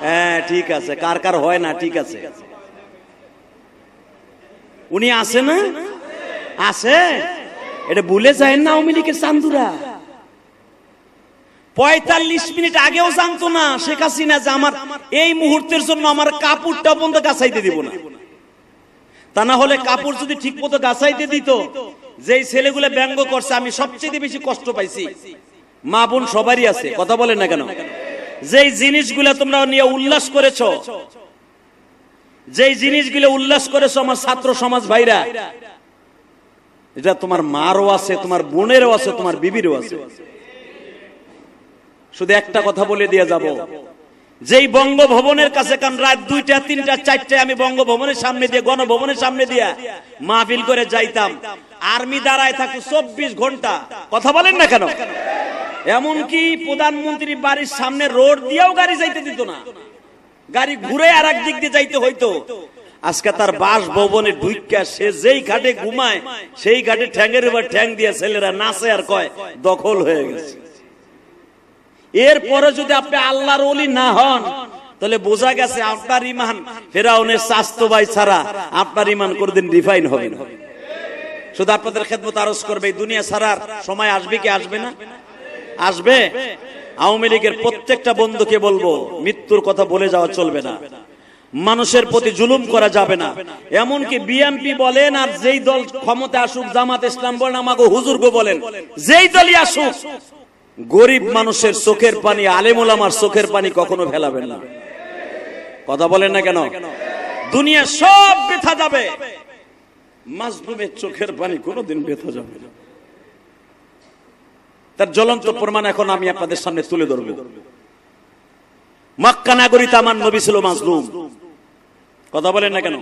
Speaker 1: হ্যাঁ ঠিক আছে, কার কার হয় না, ঠিক আছে। উনি আছে না? আছে। এটা ভুলে যায় না আওয়ামী লীগের চান্দুরা। 45 মিনিট আগেও জানতো না শেখ হাসিনা যে আমার এই মুহূর্তের জন্য আমার কাপড়টা বন্ধ গাছাইতে দিব না। তা না হলে কাপড় যদি ঠিক মতো গাছাইতে দিত, যেই ছেলেগুলো ব্যঙ্গ করছে আমি সবচেয়ে বেশি কষ্ট পাইছি। মা বোন সবারই আছে, কথা বলেন না কেন? যেই জিনিসগুলো তোমরা নিয়ে উল্লাস করেছো, যেই জিনিসগুলো উল্লাস করেছো আমার ছাত্র সমাজ ভাইরা, এটা তোমার মারও আছে, তোমার বোনেরও আছে, তোমার বিবিরও আছে। শুধু একটা কথা বলে দিয়ে যাব, যেই বঙ্গভবনের কাছে কারণ রাত 2টা 3টা 4টায় আমি বঙ্গভবনের সামনে দিয়ে, গণভবনের সামনে দিয়ে মাহফিল করে যাইতাম, আর্মি দাঁড়ায় থাকতো 24 ঘন্টা। কথা বলেন না কেন? এমনকি প্রধানমন্ত্রী বাড়ির সামনে রোড দিয়েও গাড়ি যাইতে দিত না, গাড়ি ঘুরে আর এক দিক দিয়ে যাইতে হইতো। আজকে তার বাসভবনে ঢুইকা সে যেই ঘাটে ঘুমায় সেই ঘাটে ঠ্যাঙ্গের উপর ঠ্যাং দিয়ে ছেলেরা নাচে আর কয় দখল হয়ে গেছে। এরপরে যদি আপনি আল্লাহর ওলি না হন তাহলে বোঝা গেছে আপনার ঈমান ফেরাউনের চাচতো ভাই ছাড়া আপনার ঈমান কোনদিন রিফাইন হবে না। শুধু আপনাদের খেদমত আরজ করবে, দুনিয়া ছাড়ার সময় আসবে কি আসবে না? আসবে। আওয়ামী লীগের প্রত্যেকটা বন্ধুকে বলবো, মৃত্যুর কথা বলে যাওয়া চলবে না, মানুষের প্রতি জুলুম করা যাবে না। এমনকি বিএনপি বলেন আর যেই দল ক্ষমতা আসুক, জামাত ইসলাম বলেন, আমাকে হুজুর গো বলেন, যেই দলই আসুক, গরিব মানুষের চোখের পানি, আলেম ওলামার চোখের পানি কখনো ফেলাবেন না। কথা বলেন না কেন? দুনিয়া সব বৃথা যাবে, মাজলুমের চোখের পানি কোনোদিন বৃথা যাবে না। তার জ্বলন্ত প্রমাণ এখন আমি আপনাদের সামনে তুলে ধরব। মক্কা নগরীতে আমার নবী ছিল মাজলুম। কথা বলেন না কেন?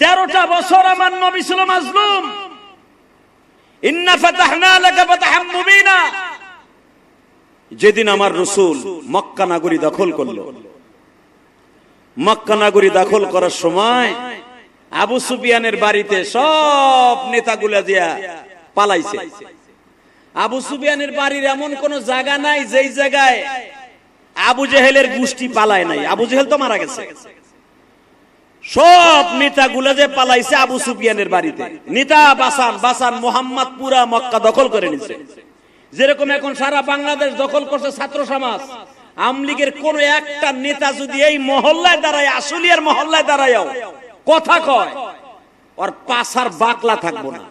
Speaker 1: 13টা বছর আমার নবী ছিল মাজলুম। ইন্না ফাতাহনা লাকা ফাতহাম মুবিনা। যেদিন আমার রাসূল মক্কা নগরী দখল করলো, মক্কা নগরী দখল করার সময় আবু সুফিয়ানের বাড়িতে সব নেতাগুলা দিয়া পালাইছে। আবু সুফিয়ানের বাড়ির এমন কোন জায়গা নাই যেই জায়গায় আবু জেহেলের গোষ্ঠী পালায় নাই। আবু জেহেল তো মারা গেছে। সব নেতাগুলা যে পালাইছে আবু সুফিয়ানের বাড়িতে। নেতা বাসান মোহাম্মদ পুরা মক্কা দখল করে নিছে। যেরকম এখন সারা বাংলাদেশ দখল করছে ছাত্র সমাজ। আওয়ামী লীগের কোন একটা নেতা যদি এই মহল্লায় দাঁড়ায়, আশুলিয়ার মহল্লায় দাঁড়ায়ও কথা কয়, ওর পাছার বাকলা থাকবো না।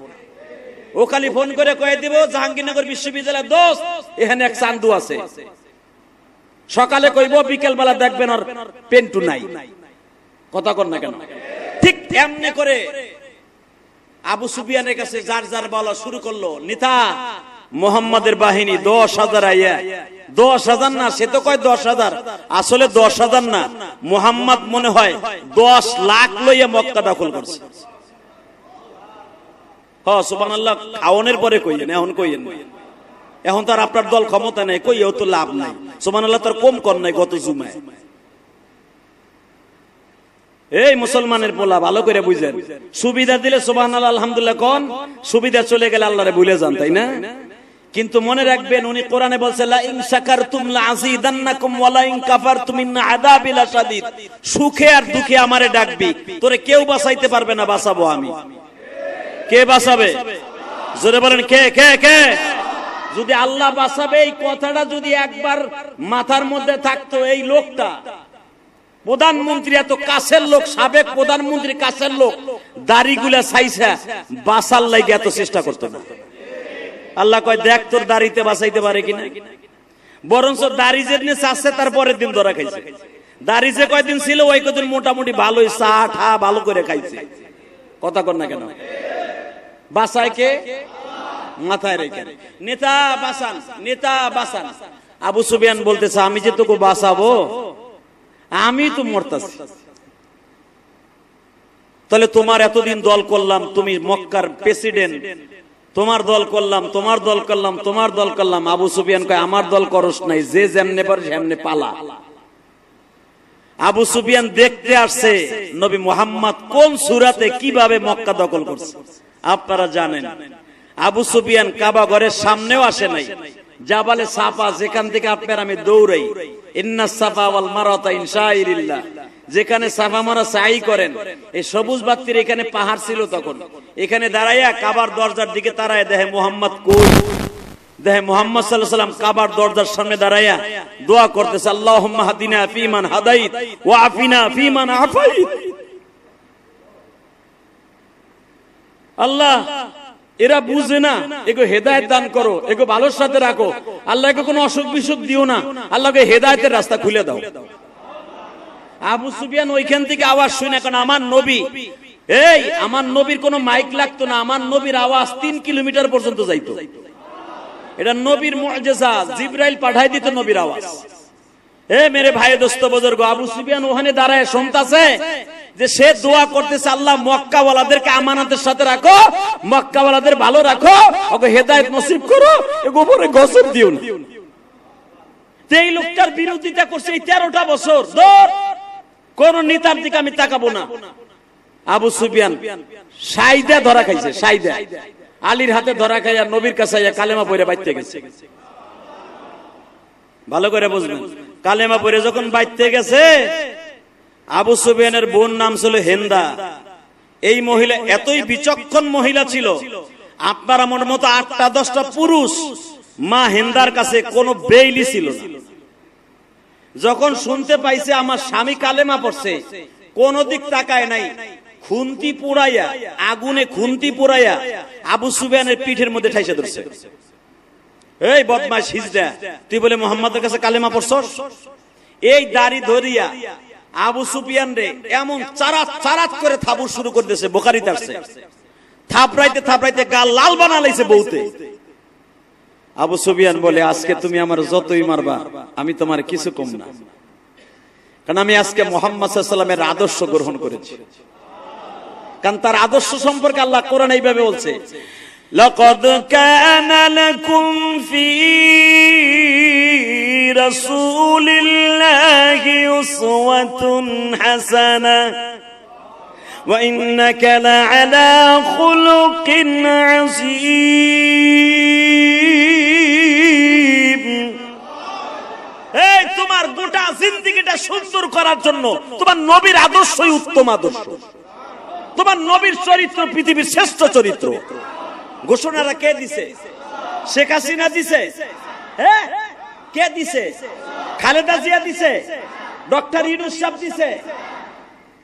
Speaker 1: ও খালি ফোন করে কয়ে দিব জাহাঙ্গীরনগর বিশ্ববিদ্যালয়ের দোস্ত এখানে এক চান্দু আছে। সকালে কইব, বিকেল বেলা দেখবেন ওর পেন্টু নাই। কথা কর না কেন? ঠিক এমনি করে আবু সুফিয়ানের কাছে যার যার বলা শুরু করলো, নেতা মুহাম্মাদের বাহিনী 10,000 আইয়া, 10,000 না, সে তো কয় 10,000, আসলে 10,000 না, মুহাম্মদ মনে হয় 10 লাখ লইয়া মক্কা দখল করছে। হ্যাঁ সুবহানাল্লাহ, খাওয়ানোর পরে কইয়েন, এখন কইয়েন। এখন তার আপনার দল ক্ষমতা নেই, কইও তো লাভ নাই। সুবহানাল্লাহ তার কম কর নাই গত জুমায়। এই মুসলমানের পোলা ভালো করে বুঝেন, সুবিধা দিলে সুবহানাল্লাহ আলহামদুলিল্লাহ কোন, সুবিধা চলে গেলে আল্লাহরে ভুলে যান, তাই না? কিন্তু মনে রাখবেন উনি কোরআনে বলছে লা ইন শাকারতুম লাযীদান্নাকুম ওয়া লা ইন কাফারতুম ইন্না আযাবি লাশাদীদ। সুখে আর দুঃখে আমারে ডাকবি, তোরে কেউ বাঁচাইতে পারবে না, বাঁচাবো আমি। কে বাঁচাবে? জোরে বলেন কে কে কে? যদি আল্লাহ বাঁচাবে এই কথাটা যদি একবার মাথার মধ্যে থাকতো, এই লোকটা প্রধানমন্ত্রী এত কাছের লোক, সাবেক প্রধানমন্ত্রী কাছের লোক, দাড়িগুলা ছাইছা বাঁচার লাগে এত চেষ্টা করতো না। আল্লাহ কয় দেখ তোর দাড়িতে বাঁচাইতে পারে কিনা। বরঞ্চ দাড়ি যেদিন চাচ্ছে তার পরের দিন ধরা খাইছে। দাড়ি যে কয়দিন ছিল ওই কদিন মোটামুটি ভালোই চা ঠা ভালো করে খাইছে। কথা কর না কেন? বাঁচায় কে? মাথায় রেখে নেতা বাঁচান, নেতা বাঁচান। আবু সুফিয়ান বলতেছে আমি যে তোকে বাঁচাবো, আমি তো মরতাছি। তাহলে তোমার এতদিন দল করলাম, তুমি মক্কার প্রেসিডেন্ট, তোমার দল করলাম, তোমার দল করলাম, তোমার দল করলাম। আবু সুফিয়ান কয় আমার দল করস নাই, যে যেমনে পারে সেমনে পালা। আবু সুফিয়ান দেখতে আসছে নবী মুহাম্মদ কোন সূরাতে কিভাবে মক্কা দখল করছে। আপনারা জানেন আবু সুফিয়ান কাবা ঘরের সামনেও আসে নাই, জাবালে সাফা যেখান থেকে আপনার আমি দৌড়াই, ইন্নাস সাফা ওয়াল মারওয়াতা মিন শাইরিল্লাহ, যেখানে সাফা মারা সাই করেন, এই সবুজ বাতির এখানে পাহাড় ছিল তখন। এখানে দাঁড়াইয়া কাবার দরজার দিকে তারায় দেখে মুহাম্মদ কই, দেখে মুহাম্মদ সাল্লাল্লাহু আলাইহি ওয়াসাল্লাম কাবার দরজার সামনে দাঁড়াইয়া দোয়া করতেছে আল্লাহুম্মা হাদিনা ফীমান হাদাইত ওয়া আফিনা ফীমান আফাইত। আল্লাহ এরা বুঝে না, এগো হেদায়েত দান করো, এগো ভালোর সাথে রাখো। আল্লাহকে কোনো অসুখ বিসুখ দিও না, আল্লাহকে হেদায়েতের রাস্তা খুলে দাও। আবু সুফিয়ান ওইখান থেকে আওয়াজ শুনে, কারণ আমার নবী, এই আমার নবীর কোনো মাইক লাগতো না, আমার নবীর আওয়াজ 3 কিলোমিটার পর্যন্ত যাইতো। এটা নবীর মুআজিজা, জিবরাইল পাঠাই দিত নবীর আওয়াজ। মেরে ভাই দোস্ত বুজুর্গ, আবু সুফিয়ান ওখানে দাঁড়ায় শুনতাছে যে সে দোয়া করতেছে আল্লাহ মক্কাওয়ালাদেরকে আমানতের সাথে রাখো, মক্কাওয়ালাদের ভালো রাখো, ওকে হেদায়েত নসিব করো, এর উপরে গজব দিও না। এই লোকটার বিরোধিতা করছে এই 13টা বছর। কোন নেতার দিকে আমি তাকাবো না। আবু সুফিয়ান সাইদা ধরা খাইছে, সাইদা আলীর হাতে ধরা খাইয়া নবীর কাছে কালেমা পড়ে বাইতে গেছে। ভালো করে বুঝবেন, কালেমা পড়ে যখন বাইতে গেছে, আবু সুফিয়ানের বোন নাম ছিল হিন্দা। এই মহিলা এতই বিচক্ষণ মহিলা ছিল, আপনার আমার মতো 8টা-10টা পুরুষ মা হিন্দার কাছে কোনো বেইলি ছিল না। যখন শুনতে পাইছে আমার স্বামী কালেমা পড়ছে, কোন দিক তাকায় নাই, খুন্তি পোড়াইয়া, আগুনে খুন্তি পোড়াইয়া আবু সুফিয়ানের পিঠের মধ্যে ঠাইসা ধরছে। এই বদমাশ হিজড়া, তুই বলে মুহাম্মাদের কাছে কালেমা পড়ছস? এই দাড়ি ধরিয়া আবু সুফিয়ান রে এমন চারাত চারাত করে থাবুর শুরু করে দিয়েছে। বুখারীতে আসছে, থাপড়াইতে থাপড়াইতে গাল লাল বানালাইছে বউতে। আবু সুফিয়ান বলে আজকে তুমি আমার যতই মারবা আমি তোমার কিছু কম না, কারণ আমি আজকে মুহাম্মদ সাল্লাল্লাহু আলাইহি ওয়াসাল্লামের আদর্শ গ্রহণ করেছি। কারণ তার আদর্শ সম্পর্কে আল্লাহ কোরআনে এইভাবে বলছে, লাকাদ কানা লাকুম ফি রাসূলিল্লাহি উসওয়াতুন হাসানাহ ওয়া ইন্নাকা লাআলা খুলুকিন আযীম। এই তোমার গোটা জিন্দেগিটা সুন্দর করার জন্য তোমার নবীর আদর্শই উত্তম আদর্শ, তোমার নবীর চরিত্র পৃথিবীর শ্রেষ্ঠ চরিত্র। ঘোষণাটা কে দিছে? শেখ হাসিনা দিছে? হ্যাঁ, কে দিছে? খালেদা জিয়া দিছে? ডক্টর ইউনূস সাহেব দিছে?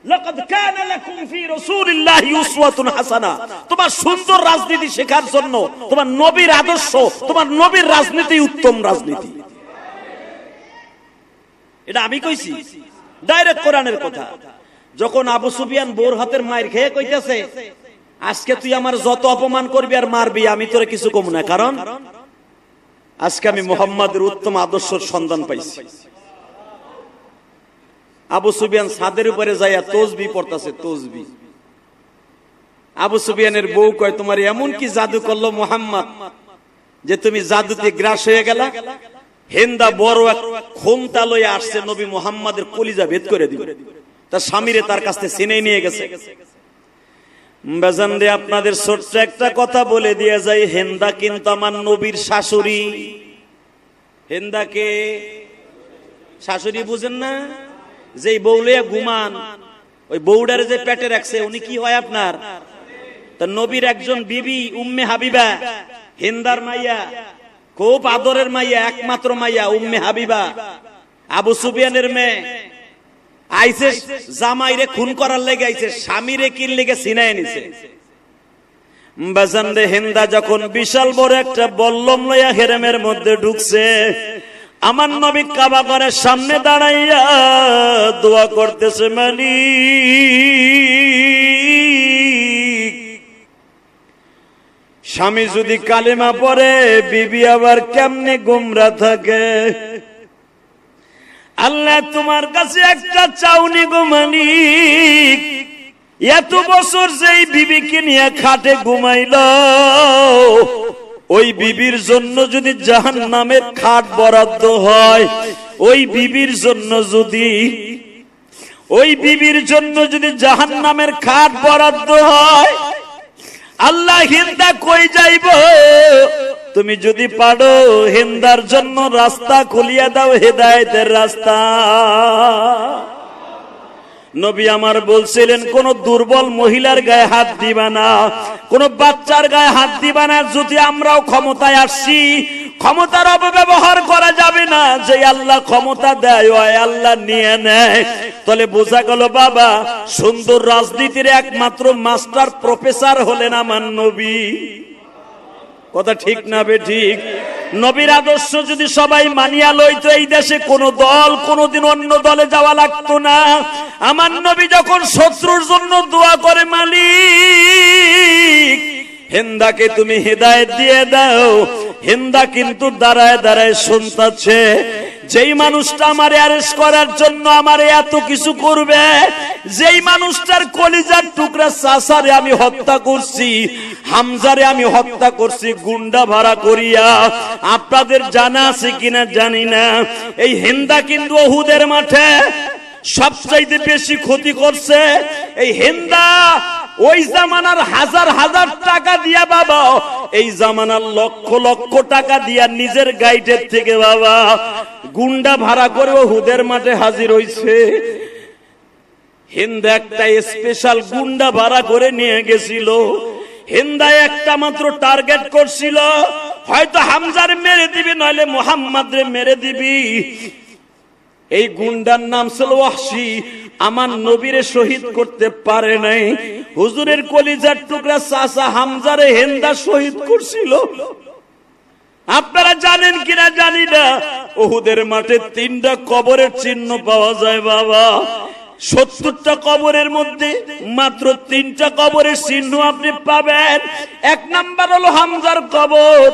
Speaker 1: লাকাদ কানা লাকুম ফি রাসূলিল্লাহি উসওয়াতুন হাসানাহ। তোমার সুন্দর রাজনীতি শেখার জন্য তোমার নবীর আদর্শ, তোমার নবীর রাজনীতি উত্তম রাজনীতি। এটা আমি কইছি, ডাইরেক্ট কোরআনের কথা। যখন আবু সুফিয়ান বোর হাতের মায়ের খেয়ে কইতেছে আজকে তুই আমার যত অপমান করবি আর মারবি আমি তোরে কিছু কম না, কারণ আজকে আমি মুহাম্মাদের উত্তম আদর্শের সন্ধান পাইছি। আবু সুফিয়ান ছাদের উপরে যাইয়া তাসবিহ পড়তাছে, তাসবিহ। আবু সুফিয়ানের বউ কয় তোমার এমন কি জাদু করলো মুহাম্মদ যে তুমি জাদুতে গ্রাস হয়ে গেলা? হিন্দা বড় এক খোমটা লইয়া আসছে, নবী মুহাম্মাদের কলিজা ভেদ করে দিবে। তার স্বামীরে তার কাছ থেকে ছিনিয়ে নিয়ে গেছে। বেজান রে, আপনাদের ছোট্ট একটা কথা বলে দিয়ে যাই, হিন্দা কিন্তু আমার নবীর শাশুড়ি। হিন্দাকে শাশুড়ি বুঝেন না? যেই বউ লইয়া ঘুমান, ওই বউডারে যে পেটে রাখছে উনি কি হয় আপনার? তার নবীর একজন বিবি উম্মে হাবিবা, হিন্দার মাইয়া, খুব আদরের মাইয়া, একমাত্র মাইয়া উম্মে হাবিবা, আবু সুফিয়ানের মেয়ে। আইছে জামাইরে খুন করার লেগে আইছে, স্বামীরে কি লেগে ছিনায় নিছে। বাজান রে, হিন্দা যখন বিশাল বড় একটা বল্লম লইয়া হেরেমের মধ্যে ঢুকছে, আমার নবী কাবা ঘরের সামনে দাঁড়াইয়া দোয়া করতেছে, মালিক, স্বামী যদি কালেমা পড়ে বিবি আবার কেমনে গুমরা থাকে, আল্লাহ তোমার কাছে একটা চাউনি গো মালিক, এত বছর যেই বিবিকে নিয়ে খাটে ঘুমাইল, ওই বিবির জন্য যদি জাহান্নামের খাট বরাদ্দ হয়, ওই বিবির জন্য যদি জাহান্নামের খাট বরাদ্দ হয়, আল্লাহ হিন্দা কই যাইব? তুমি যদি পারো হিন্দার জন্য রাস্তা খুলিয়া দাও, হেদায়েতের রাস্তা। নবী আমার বলছিলেন, কোন দুর্বল মহিলার গায়ে হাত দিবা না, কোন বাচ্চার গায়ে হাত দিবা না। যদি আমরাও ক্ষমতায় আসছি, ক্ষমতার অপব্যবহার করা যাবে না। যে আল্লাহ ক্ষমতা দেয় ওই আল্লাহ নিয়ে নেয়। তাহলে বোঝা গেল বাবা, সুন্দর রাজনীতির একমাত্র মাস্টার প্রফেসর হলেন আমার নবী। কথা ঠিক না বে ঠিক? নবীর আদর্শ যদি সবাই মানিয়া লইতো, এই দেশে কোন দল কোনদিন অন্য দলে যাওয়া লাগতো না। আমার নবী যখন শত্রুর জন্য দোয়া করে, মালিক হিন্দাকে তুমি হিদায়াত দিয়ে দাও, হিন্দা কিন্তু দাঁড়ায় দাঁড়ায় শুনতাছে, যেই মানুষটা আমার অ্যারেস্ট করার জন্য আমার এত কিছু করবে, যেই মানুষটার কলিজার টুকরা চাচারে আমি হত্যা করছি, হামজারে আমি হত্যা করছি গুন্ডা ভাড়া করিয়া, আপনাদের জানা আছে কিনা জানি না, এই হিন্দা কিন্তু উহুদের মাঠে সবচাইতে বেশি ক্ষতি করছে। এই হিন্দা ওই জামানার হাজার হাজার টাকা দিয়া বাবা, এই জামানার লক্ষ লক্ষ টাকা দিয়া নিজের গাইডের থেকে বাবা গুন্ডা ভাড়া করে উহুদের মাঠে হাজির হইছে। হিন্দা একটা স্পেশাল গুন্ডা ভাড়া করে নিয়ে গেছিল। হিন্দা একটা মাত্র টার্গেট করছিল, হয়তো হামজারে মেরে দিবি, নইলে মুহাম্মাদরে মেরে দিবি। এই গুন্ডার নাম ছিল ওয়াহশী। আমার নবীরে শহীদ করতে পারে নাই। হুজুরের কলিজার টুকরা চাচা হামজারে হিন্দা শহীদ করছিল। আপনারা জানেন কিনা জানি না, উহুদের মাঠে 3টা কবরের চিহ্ন পাওয়া যায় বাবা। 70টা কবরের মধ্যে মাত্র 3টা কবরের চিহ্ন আপনি পাবেন। 1 নাম্বার হলো হামজার কবর,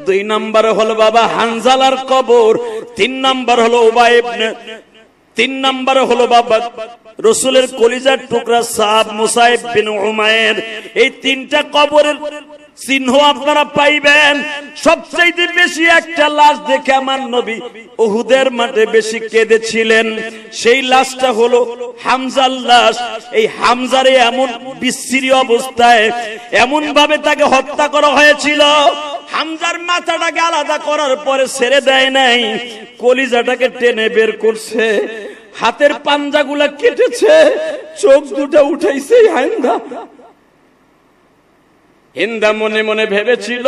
Speaker 1: 2 নাম্বার হলো বাবা হানজালার কবর, 3 নাম্বার হলো উবাই ইবনে, 3 নাম্বার হলো বাবা রাসূলের কলিজার টুকরা সাহাব মুসাইব বিন উমাইর। এই 3টা কবরের চিহ্ন আপনারা পাইবেন। সবচেয়ে বেশি একটা লাশ দেখে আমার নবী উহুদের মাঠে বেশি কেঁদেছিলেন। সেই লাশটা হলো হামজার লাশ। এই হামজারে এমন বিশ্রী অবস্থায় এমন ভাবে তাকে হত্যা করা হয়েছিল, হামজার মাথাটাকে আলাদা করার পরে ছেড়ে দেয় নাই, কলিজাটাকে টেনে বের করছে, হাতের পাঞ্জাগুলা কেটেছে, চোখ দুটো উঠাইছে। হিন্দা মনে মনে ভেবেছিল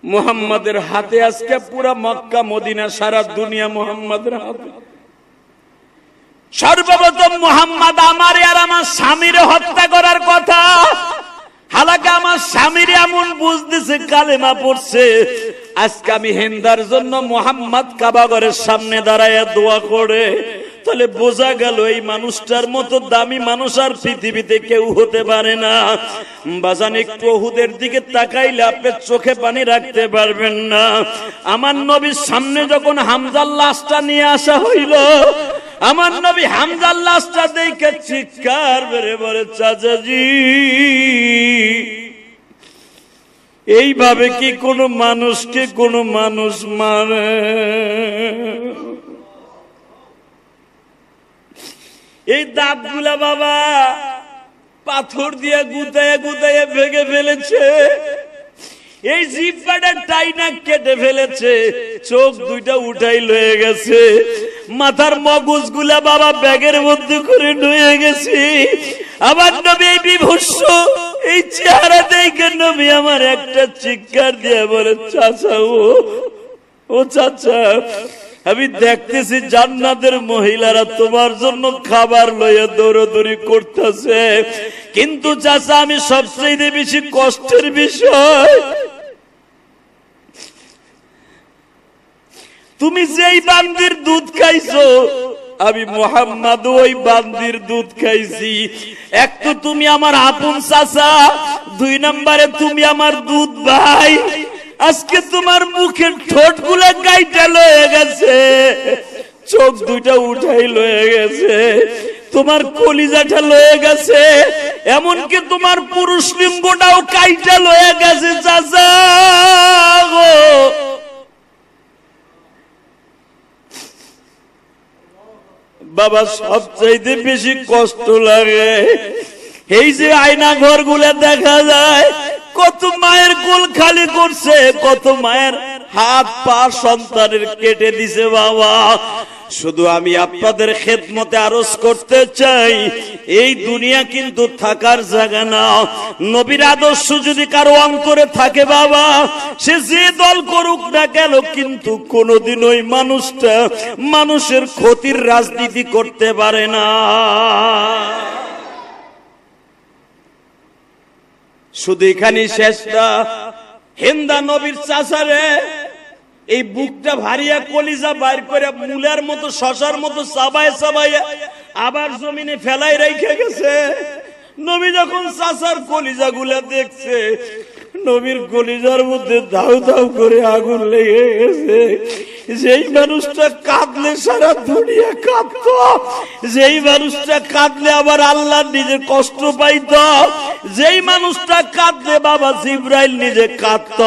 Speaker 1: মুহাম্মাদের হাতে আজকে পুরা মক্কা মদিনা সারা দুনিয়া মুহাম্মাদের হাতে। সর্বপ্রথম মুহাম্মদ আমার আর আমার স্বামীর হত্যা করার কথা। হালাকে আমার স্বামীর এমন বুঝতেছে, কালেমা পড়ছে, আজকে আমি হিন্দার জন্য মুহাম্মদ কাবা ঘরের সামনে দাঁড়ায় দোয়া করে। তাহলে বোঝা গেল এই মানুষটার মতো দামি মানুষ আর পৃথিবীতে কেউ হতে পারে না। বাজান একটু উহুদের দিকে তাকাইলে আপনি চোখে পানি রাখতে পারবেন না। আমার নবীর সামনে যখন হামজার লাশটা নিয়ে আসা হইল, আমার নবী হামজার লাশটা দেখে চিৎকার বেড়ে বলে, চাচাজি এইভাবে কি কোনো মানুষকে কোনো মানুষ মানে? এই দাঁতগুলা বাবা পাথর দিয়ে গুতায়ে গুতায়ে ভেঙে ফেলেছে, এই জিহ্বাটা টাইনা কেটে ফেলেছে, চোখ দুইটা উঠাই লয়ে গেছে, মাথার মগজ গুলা বাবা ব্যাগের মধ্যে করে নিয়ে গেছে। আমার নবী এই বিভৎস এই চেহারা দেখে নবী আমার একটা চিৎকার দিয়ে বলে, চাচা ও চাচা আমি দেখতেছি জান্নাতের মহিলারা তোমার জন্য খাবার লইয়া দৌড়াদৌড়ি করতেছে, কিন্তু চাচা আমি সবচেয়ে বেশি কষ্টের বিষয়, তুমি যেই বান্দির দুধ খাইছো আমি মুহাম্মদ ওই বান্দির দুধ খাইছি। এক তো তুমি আমার আপন চাচা, 2 নম্বরে তুমি আমার দুধ ভাই। আজকে তোমার মুখের ঠোঁট গুলা কাইটা লয়ে গেছে, চোখ দুইটা উঠাই লয়ে গেছে, তোমার কলিজাটা লয়ে গেছে, এমনকি তোমার পুরুষ লিঙ্গটাও কাইটা লয়ে গেছে চাচা গো। বাবা সবচাইতে বেশি কষ্ট লাগে এই যে আয়না ঘর গুলা দেখা যায়, কত মায়ের কোল খালি করছে, কত মায়ের হাত পা সন্তানের কেটে দিছে। বাবা শুধু আমি আপনাদের খেদমতে আরজ করতে চাই, এই দুনিয়া কিন্তু থাকার জায়গা না। নবীর আদর্শ যদি কারো অন্তরে থাকে বাবা, সে যে দল করুক না কেন, কিন্তু কোনোদিন ওই মানুষটা মানুষের ক্ষতির রাজনীতি করতে পারে না। শুধু এখানে শেষ না, হিন্দা নবীর চাচারে এই বুকটা ভারিয়া কলিজা বাইর করে মুলার মতো শশার মতো চাবায় চাবাইয়া আবার জমিনে ফেলাই রেখে গেছে। নবী যখন চাচার কলিজা গুলা দেখছে, নবীর কলিজার মধ্যে দাউ দাউ করে আগুন লেগে গেছে। যেই মানুষটা কাঁদলে সারা দুনিয়া কাঁদত, যেই মানুষটা কাঁদলে আবার আল্লাহ নিজে কষ্ট পাইত, যেই মানুষটা কাঁদলে বাবা জিবরাইল নিজে কাঁদত,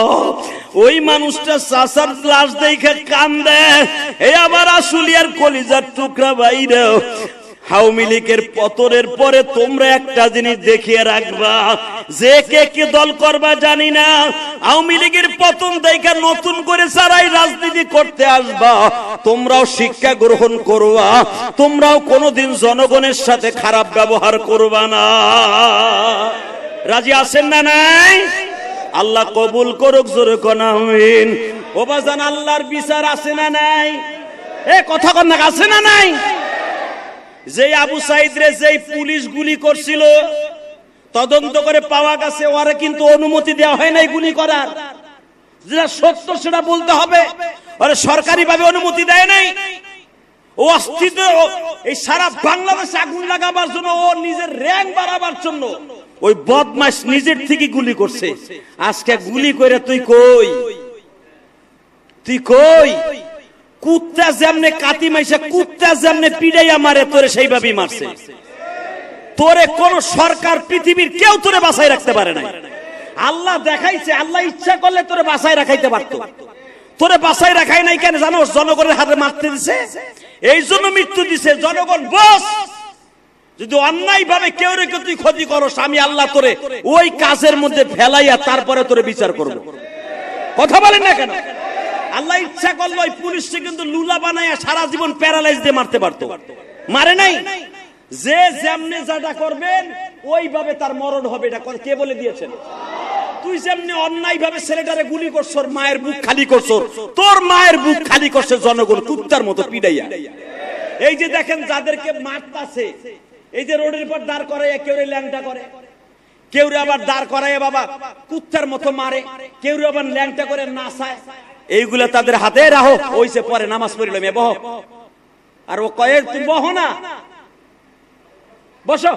Speaker 1: ওই মানুষটা চাচার লাশ দেখে কান্দে। এই আবার আশুলিয়ার কলিজার টুকরা বাইরে আওয়ামী লীগের পতনের পরে তোমরা একটা জিনিস দেখিয়ে রাখবা, যে কে কে দল করবা জানি না, আওয়ামী লীগের পতন দেখে নতুন করে যারাই রাজনীতি করতে আসবা, তোমরাও শিক্ষা গ্রহণ করবা, তোমরাও কোনোদিন জনগণের সাথে খারাপ ব্যবহার করবা না। রাজি আছেন না নাই? আল্লাহ কবুল করুক, জোরে কোন আমিন। ও বাজান আল্লাহর বিচার আছে না নাই? এ কথা কন না, আছে না নাই? যে আবু সাইদ রে যেই পুলিশ গুলি করছিল, তদন্ত করে পাওয়া গেছে ওরা কিন্তু অনুমতি দেওয়া হয় নাই গুলি করার। যেটা সত্য সেটা বলতে হবে, ওরা সরকারি ভাবে অনুমতি দেয় নাই। ও অস্থিত এই সারা বাংলাদেশে আগুন লাগাবার জন্য, ও নিজের র‍্যাঙ্ক বাড়াবার জন্য ওই বদমাশ নিজের থেকে গুলি করছে। আজকে গুলি করে তুই কই? তুই কই? কুত্তা যেমনে কাতি মাইসা, কুত্তা যেমনে পিড়াইয়া মারে, তোরে সেইভাবেই মারছে। তোরে কোন সরকার পৃথিবীর কেউ তোরে বাঁচাই রাখতে পারে না। আল্লাহ দেখাইছে, আল্লাহ ইচ্ছা করলে তোরে বাঁচাই রাখাইতে পারতো। তোরে বাঁচাই রাখাই নাই কেন জানো? জনগণের হাতে মারতে দিছে, এই জন্য মৃত্যু দিছে। জনগণ বস, যদি অন্যায় ভাবে কেউ রেখে তুই ক্ষতি করস, আমি আল্লাহ তোরে ওই কাজের মধ্যে ফেলাইয়া তারপরে তোরে বিচার করব। কথা বলেন না কেন? আল্লাহ ইচ্ছা করলো ওই পুলিশকে কিন্তু লুলা বানাইয়া সারা জীবন প্যারালাইজ দিয়ে মারতে পারতো, মারে নাই। যে যেমনে যেটা করবেন ওইভাবে তার মরণ হবে, এটা কে বলে দিয়েছেন? তুই যেমনি অন্যায় ভাবে ছেলেটারে গুলি করছ, মায়ের বুক খালি করছ, তোর মায়ের বুক খালি করছে জনগণ কুত্তার মতো পিড়াইয়া। এই যে দেখেন যাদেরকে মারতাছে, এই যে রোডের পর দাঁড় করাইয়া কেউ ল্যাংটা করে, কেউ আবার দাঁড় করাইয়া বাবা কুত্তার মতো মারে, কেউ আবার ল্যাংটা করে নাচায়। এইগুলা তাদের হাতে রাখো, ওইসে পরে নামাজ পড়িল মে বহ, আর ও কয়ে তুমি বহ না, বসো।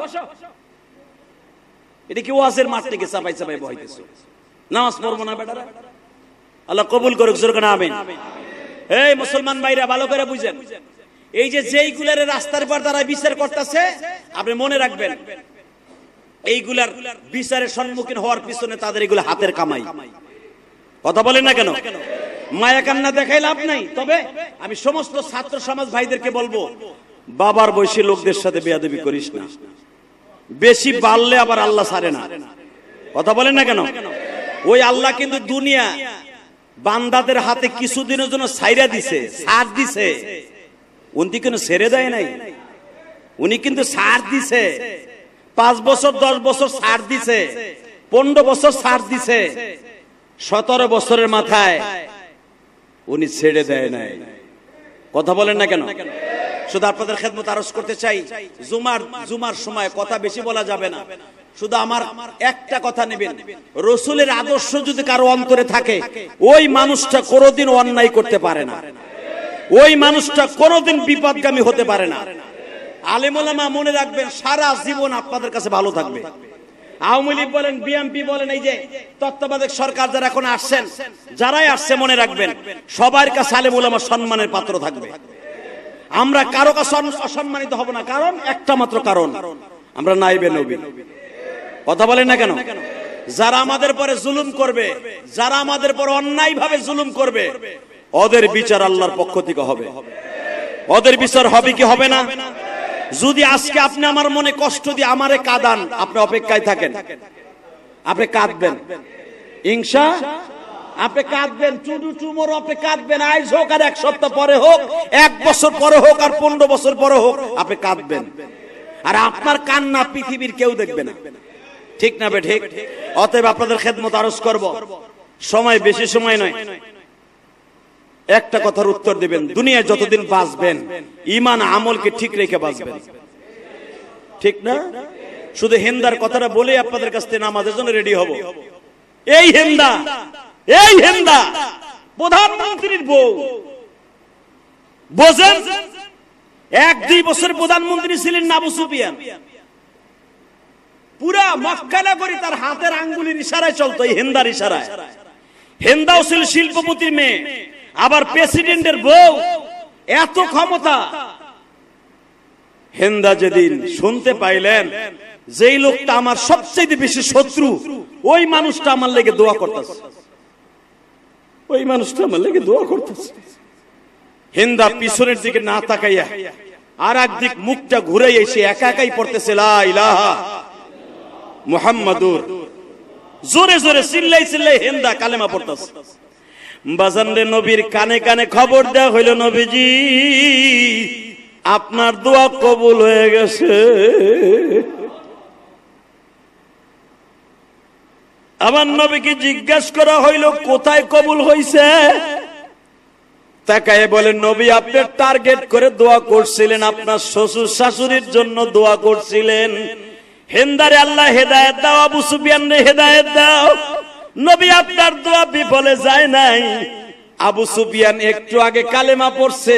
Speaker 1: এটা কি ওয়াজের মাঠ থেকে চাপাই চাপাই বহাইতেছো? নামাজ পড়বো না বেটারা? আল্লাহ কবুল করুক, জোরে কোন আমিন। এই মুসলমান ভাইরা ভালো করে বুঝেন, এই যে যেইগুলার রাস্তার পর তারা বিচার করতেছে, আপনি মনে রাখবেন এইগুলার বিচারের সম্মুখীন হওয়ার পিছনে তাদের এগুলো হাতের কামাই। কথা বলেন না কেন? মায়া কান্না দেখাই লাভ নাই। তবে আমি সমস্ত ছাত্র সমাজ ভাইদেরকে বলবো, বাবার বয়সী লোকদের সাথে বেয়াদবি করিস না। বেশি বাড়লে আবার আল্লাহ ছাড়ে না। কথা বলেন না কেন? ওই আল্লাহ কিন্তু দুনিয়া বান্দাদের হাতে কিছুদিনের জন্য ছাইরা দিছে, ছাড় দিছে। উনি কিন্তু ছেড়ে দেয় নাই, উনি কিন্তু ছাড় দিছে। 5 বছর 10 বছর ছাড় দিছে, 15 বছর ছাড় দিছে, 17 বছরের মাথায় উনি ছেড়ে দেয় নাই। কথা বলেন না কেন? শুধু আপনাদের খেদমত আরজ করতে চাই, জুমার সময় কথা বেশি বলা যাবে না। শুধু আমার একটা কথা নেবেন, রসুলের আদর্শ যদি কারো অন্তরে থাকে, ওই মানুষটা কোনোদিন অন্যায় করতে পারে না, ওই মানুষটা কোনোদিন বিপদগামী হতে পারে না। আলেম ওলামা মনে রাখবেন, সারা জীবন আপনাদের কাছে ভালো থাকবে। আওয়ামী লীগ বলেন, বিএনপি বলেন, এই যে তত্ত্বাবধায়ক সরকার যারা এখন আসছেন, যারাই আসছে, মনে রাখবেন সবার কাছে আলেম ওলামা সম্মানের পাত্র থাকবে। আমরা কারো কাছে অসম্মানিত হব না, কারণ একটা মাত্র কারণ, আমরা নাইবে নবী। কথা বলেন না কেন? যারা আমাদের পরে জুলুম করবে, যারা আমাদের পরে অন্যায় ভাবে জুলুম করবে, ওদের বিচার আল্লাহর পক্ষ থেকে হবে। ওদের বিচার হবে কি হবে না? যদি আজকে আপনি আমার মনে কষ্ট দিয়ে আমারে কাঁদান, আপনি অপেক্ষায় থাকেন, আপনি কাঁদবেন, ইনশা আপনি কাঁদবেন, টুমোর আপনি কাঁদবেন, আজ হোক আর 1 সপ্তাহ পরে হোক, 1 বছর পরে হোক আর 15 বছর পরে হোক, আপনি কাঁদবেন। আর আপনার কান্না পৃথিবীর কেউ দেখবে না, ঠিক না বে ঠিক? অতএব আপনাদের খেদমত আরজ করব, সময় বেশি সময় নয়, একটা কথার উত্তর দিবেন। দুনিয়ায় যতদিন বাঁচবেন ঈমান আমলকে ঠিক রেখে বাঁচবেন, ঠিক না? শুধু হিন্দার কথাটা বলে আপনাদের কাছ থেকে নামাজের জন্য রেডি হব। এই হিন্দা প্রধানমন্ত্রীর বউ, বোঝেন? 1-2 বছর প্রধানমন্ত্রী ছিলেন আবু সুফিয়ান, পুরা মক্কা নগরী তার হাতের আঙ্গুলের ইশারায় চলতো, এই হিন্দার ইশারায়। হিন্দাও ছিল শিল্পপতির মেয়ে, আবার প্রেসিডেন্টের বউ, এত ক্ষমতা। হিন্দা যেদিন শুনতে পাইলেন যেই লোকটা আমার সবচেয়ে বেশি শত্রু, ওই মানুষটা আমার লেগে দোয়া করতেছে, ওই মানুষটা আমার লেগে দোয়া করতেছে, হিন্দা পিছনের দিকে না তাকাইয়া আর একদিক মুখটা ঘুরে এসে একা একাই পড়তেছে লা ইলাহা মুহাম্মাদুর, জোরে জোরে চিল্লাই চিল্লাই হিন্দা কালেমা পড়তেছে। বাজান রে, নবীর কানে কানে খবর দেওয়া হইল, নবীজি আপনার দোয়া কবুল হয়ে গেছে। আমার নবীকে জিজ্ঞাসা করা হইল কোথায় কবুল হইছে? তাকায় বলেন, নবী আপনি টার্গেট করে দোয়া করছিলেন, আপনার শ্বশুর শাশুড়ির জন্য দোয়া করছিলেন। হিন্দারে আল্লাহ হেদায়েত দাও, আবু সুফিয়ানরে হেদায়েত দাও। নবী আপনার দোয়া বিফলে যায় নাই। আবু সুফিয়ান একটু আগে কালেমা পড়ছে,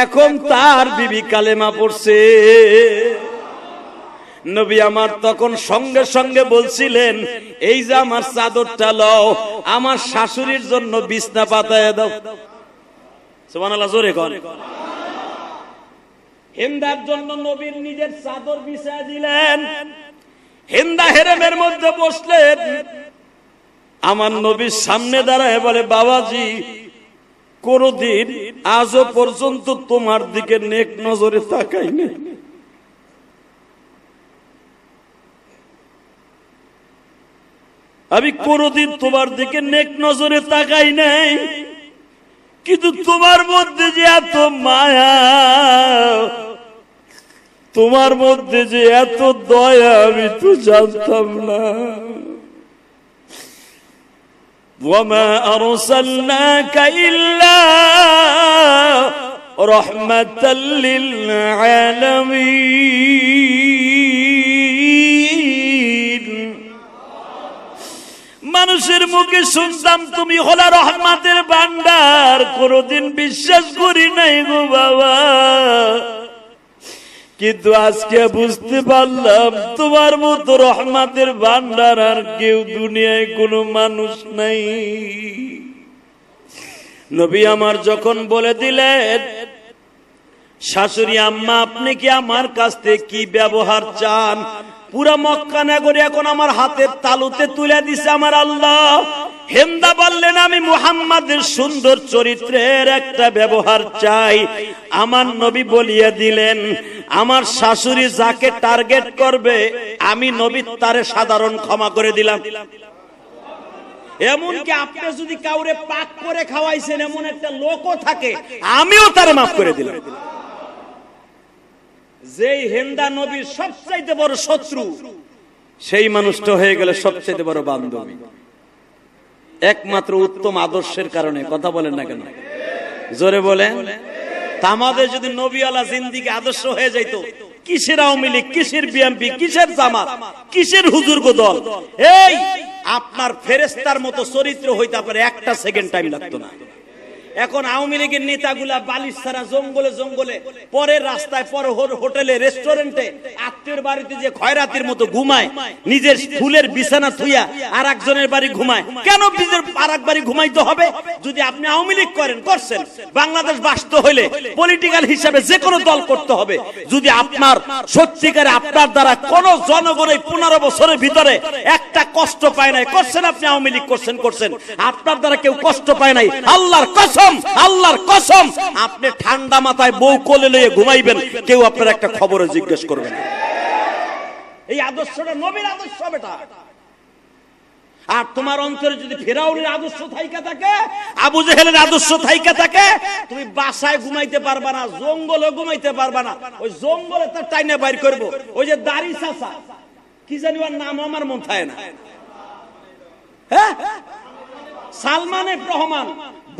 Speaker 1: এখন তার বিবি কালেমা পড়ছে। নবী আমার তখন সঙ্গে সঙ্গে বলছিলেন, এই যে আমার চাদরটা লও, আমার শাশুড়ির জন্য বিছনা পাতায় দাও। সুবহানাল্লাহ, জোরে কোন। হিন্দার জন্য নবীর নিজের চাদর বিছায় দিলেন। হিন্দা হেরেমের মধ্যে বসলেন। আমার নবীর সামনে দাঁড়ায় বলে, বাবাজি কোনদিন আজও পর্যন্ত তোমার দিকে নেক নজরে তাকাই নাই। আমি কোনদিন তোমার দিকে নেক নজরে তাকাই নাই, কিন্তু তোমার মধ্যে যে এত মায়া, তোমার মধ্যে যে এত দয়া, আমি তো জানতাম না। وما أرسلناك إلا رحمة للعالمين। মানুষের মুখে শুনতাম তুমি হলা রহমতের ভান্ডার, কোনদিন বিশ্বাস করি নাই গো বাবা, কিন্তু আজকে বুঝতে পারলাম তোমার মতো রহমতের ভান্ডার আর কেউ দুনিয়ায় কোনো মানুষ নাই। নবী আমার যখন বলে দিলেন, শাশুড়ি আম্মা আপনি কি আমার কাছ থেকে কি ব্যবহার চান? পুরা মক্কা নগরী এখন আমার হাতের তালুতে তুলে দিছে আমার আল্লাহ। হিন্দা বললেন, আমি মুহাম্মাদের সুন্দর চরিত্রের একটা ব্যবহার চাই। আমার নবী বলিয়া দিলেন, আমার শাশুড়ি যাকে টার্গেট করবে আমি নবী তারে সাধারণ ক্ষমা করে দিলাম। এমনকি আপনি যদি কাউরে পাক করে খাওয়াইছেন এমন একটা লোকও থাকে, আমিও তারে মাফ করে দিলাম। যেই হিন্দা নবীর সবচাইতে বড় শত্রু, সেই মানুষটা হয়ে গেল সবচাইতে বড় বান্ধবী, একমাত্র উত্তম আদর্শের কারণে। কথা বলেন না কেন? জোরে বলেন। তা আমাদের যদি নবীওয়ালা জিন্দিগি আদর্শ হয়ে যাইত, কিসের আওয়ামী লীগ, কিসের বিএনপি, কিসের জামাত, কিসের হুজুর গো দল? এই আপনার ফেরেশতার মতো চরিত্র হইতে আপনার একটা সেকেন্ড টাইম লাগতো না। এখন আওয়ামী লীগের নেতাগুলা বালিশ ছাড়া জঙ্গলে জঙ্গলে, পরে রাস্তায়, পরে হোটেলে, রেস্টুরেন্টে, আত্মীয়ের বাড়িতে যে খয়রাতির মতো ঘুমায়, নিজের ফুলের বিছানা থুইয়া আর একজনের বাড়ি ঘুমায়। কেন নিজের আর এক বাড়ি ঘুমাইতে হবে? যদি আপনি আওয়ামী লীগ করেন, করছেন, বাংলাদেশ বাঁচতে হইলে পলিটিক্যাল হিসাবে যে কোনো দল করতে হবে। যদি আপনার সত্যিকারে আপনার দ্বারা কোন জনগণ এই 15 বছরের ভিতরে একটা কষ্ট পায় নাই, করছেন আপনি আওয়ামী লীগ করছেন, আপনার দ্বারা কেউ কষ্ট পায় নাই, আল্লাহর কসম, আল্লাহর কসম, আপনি ঠান্ডা মাথায় বউ কোলে লইয়ে ঘুমাইবেন, কেউ আপনার একটা খবরে জিজ্ঞেস করবে না। এই আদর্শটা নবীর আদর্শ বেটা। আর তোমার অন্তরে যদি ফিরাউনের আদর্শ থাইকা থাকে, আবু জেহেলের আদর্শ থাইকা থাকে, তুমি বাসায় ঘুমাইতে পারবা না, জঙ্গলে ঘুমাইতে পারবা না। ওই জঙ্গলে তার টাইনে বাইর করব। ওই যে দাড়ি চাচা, কি জানি ওর নাম আমার মন থাকে না, হ্যাঁ, সালমান এফ রহমান,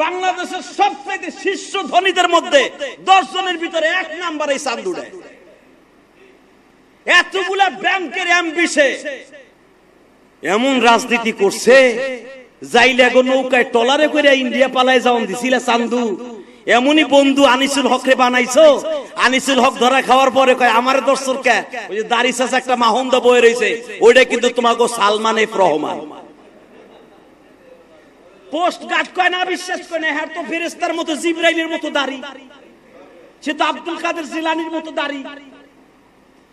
Speaker 1: বাংলাদেশের সবচেয়ে শীর্ষ ধনীদের মধ্যে 10 জনের ভিতরে 1 নাম্বার এই চান্দুড়ে। এতগুলা ব্যাংকের এমপি সে এমন রাজনীতি করছে, যাইলে গো নৌকায় টলারে করে ইন্ডিয়া পালায় যাওন দিছিল চান্দু। এমনই বন্ধু আনিসুল হক রে বানাইছো। আনিসুল হক ধরা খাওয়ার পরে কয় আমারে দর্শক কে, ওই যে দাড়ি চাচা একটা মাহন্দা বয়ে রয়েছে, ওইটা কিন্তু তোমাকে Salman F Rahman. Post guard কয় না, বিশ্বাস করে না, হ্যাঁ তো ফেরেশতার মতো, জিবরাইলের মতো দাড়ি, সে তো আব্দুল কাদের জিলানীর মতো দাড়ি,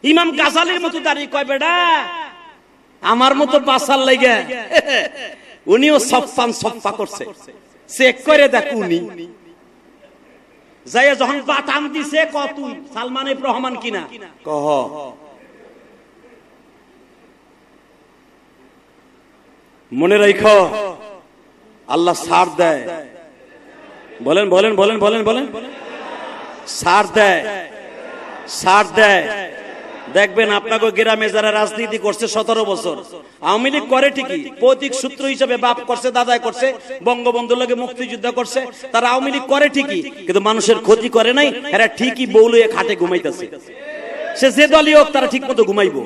Speaker 1: ইমাম গাজালির মতো দাড়ি। কয় বেডা আমার মতো বাসার লাগে উনিও সফা করছে, চেক করে দেখ। উনি যাই যখন বাটাম দিছে, কত সালমান এফ রহমান কিনা কহ, মনে রাখো আল্লাহ ছাড় দেয়। বলেন বলেন বলেন বলেন বলেন, ছাড় দেয়, ছাড় দেয়। দেখবেন আপনাকে গ্রামে যারা রাজনীতি করছে 17 বছর, আওয়ামী লীগ করে ঠিকই, পৈতৃক সূত্র হিসেবে বাপ করছে, দাদাই করছে, বঙ্গবন্ধুর লগে মুক্তিযুদ্ধ করছে, তারা আওয়ামী লীগ করে ঠিকই, কিন্তু মানুষের ক্ষতি করে নাই। এরা ঠিকই বউ লইয়ে খাটে ঘুমাইতেছে। সে যে দলই হোক তারা ঠিক মতো ঘুমাইবো।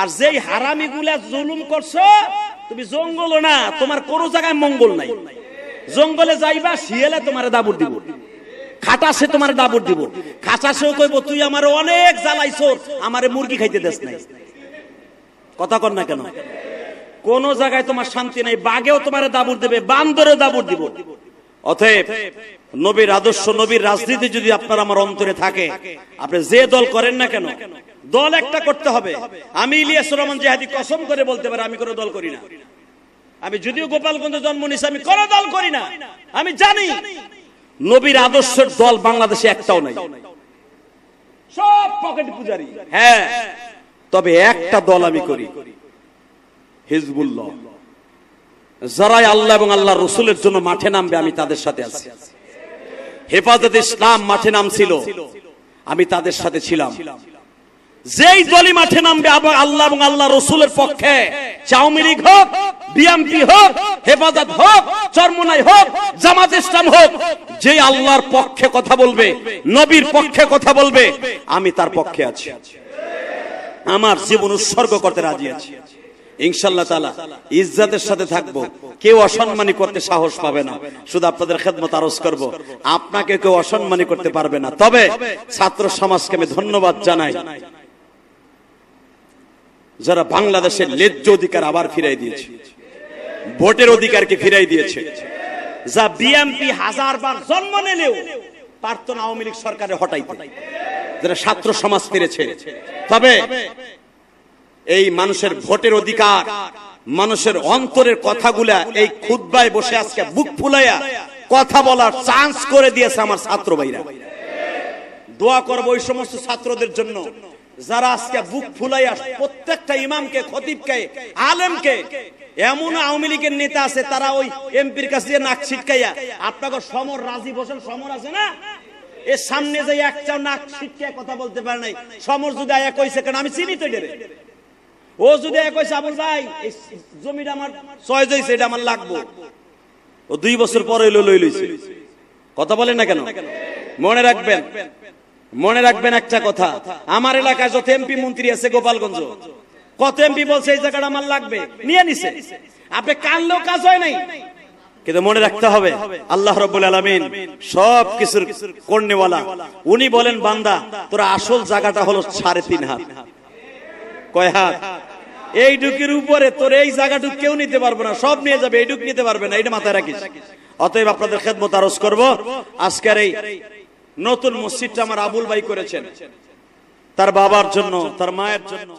Speaker 1: আর যেই হারামি গুলা জুলুম করছো, তুমি জঙ্গল না, তোমার কোন জায়গায় মঙ্গল নাই। জঙ্গলে যাইবা, শিয়ালে তোমার দাবুর দিব, খাটাসে তোমার দাবুর দিব, খাটাসেও কইব তুই আমার অনেক জ্বালাইছো, আমারে মুরগি খাইতে দেস নাই। কথা কর না কেন? কোন জায়গায় তোমার শান্তি নাই। বাঘেও তোমার দাবুর দেবে, বান্দরেও দাবুর দিব। অতএব নবীর আদর্শ, নবীর রাজনীতি যদি আপনার আমার অন্তরে থাকে, আপনি যে দল করেন না কেন, দল একটা করতে হবে। আমি ইলিয়াস রহমান জিহাদি কসম করে বলতে পারি, আমি কোনো দল করি না। আমি যদিও গোপালগঞ্জে জন্ম নিয়েছি, আমি কোনো দল করি না। আমি জানি নবীর আদর্শের দল বাংলাদেশে একটাও নাই, সব পকেট পূজারি। হ্যাঁ, তবে একটা দল আমি করি, হিজবুল্লাহ। যারাই আল্লাহ এবং আল্লাহ রসুলের জন্য মাঠে নামবে, আমি তাদের সাথে আছি। হেফাজতে ইসলাম মাঠে নামছিল, আমি তাদের সাথে ছিলাম। যেই দলই মাঠে নামবে আল্লাহ এবং আল্লাহ রসুলের পক্ষে, আওয়ামী লীগ হোক, বিএনপি হোক, হেফাজত হোক, চরমনাই হোক, জামাত ইসলাম হোক, যে আল্লাহর পক্ষে কথা বলবে, নবীর পক্ষে কথা বলবে, আমি তার পক্ষে আছি। আমার জীবন উৎসর্গ করতে রাজি আছি। ইনশাআল্লাহ তাআলা ইজ্জতের সাথে থাকবো, কেউ অসম্মানী করতে সাহস পাবে না। শুধু আপনাদের খেদমত আরজ করব, আপনাকে কেউ অসম্মানী করতে পারবে না। তবে ছাত্র সমাজকে আমি ধন্যবাদ জানাই, যারা বাংলাদেশের ন্যায্য অধিকার আবার ফিরাই দিয়েছে, ভোটের অধিকারকে ফিরাই দিয়েছে। যা বিএনপি 1000 বার জন্ম নিলেও পারত না আওয়ামী লীগ সরকারে হটাইতে, যারা ছাত্র সমাজ ফিরেছে। তবে এই মানুষের ভোটের অধিকার, মানুষের অন্তরের কথাগুলা এই খুতবায় বসে আজকে বুক ফুলাইয়া কথা বলার চান্স করে দিয়েছে আমার ছাত্র ভাইরা। দোয়া করব ওই সমস্ত ছাত্রদের জন্য যারা আজকে বুক ফুলাইয়া প্রত্যেকটা ইমামকে, খতিবকে, আলেমকে, এমন আওয়ামী লীগের নেতা আছে তারা ওই এমপির কাছে নাক ছিটকাইয়া, আপনাকে সমর, রাজীব হোসেন সমর আছে না, এর সামনে যে একটা নাক ছিটকায় কথা বলতে পারে নাই। সমর যদি আয়া কইছে, কেন আমি চিনি তো ডেরে, ও যদি আয়া কইছে আবুল ভাই এই জমিটা আমার চয়েস হইছে, এটা আমার লাগবো, ও 2 বছর পরে লই লইছে। কথা বলেন না কেন? মনে রাখবেন, মনে রাখবেন একটা কথা, আমার এলাকায় যত এমপি মন্ত্রী আছে গোপালগঞ্জ, কত এমপি বলছে এই জায়গাটা আমার লাগবে, নিয়ে নিছে। আপনি কানলেও কাজ হয় নাই। কিন্তু মনে রাখতে হবে আল্লাহ রাব্বুল আলামিন সব কিছুর করনেওয়ালা। উনি বলেন বান্দা তোর আসল জায়গাটা হলো 3.5 হাত। কয় হাত? এই ডুকির উপরে তোর এই জায়গাটুক কেউ নিতে পারবে না, সব নিয়ে যাবে, এইটুক নিতে পারবে না, এটা মাথায় রাখিস। অতএব আপনাদের খেদমত আরজ করব, আজকের এই নতুন মসজিদটা আমার আবুল ভাই করেছেন তার বাবার জন্য, তার মায়ের জন্য।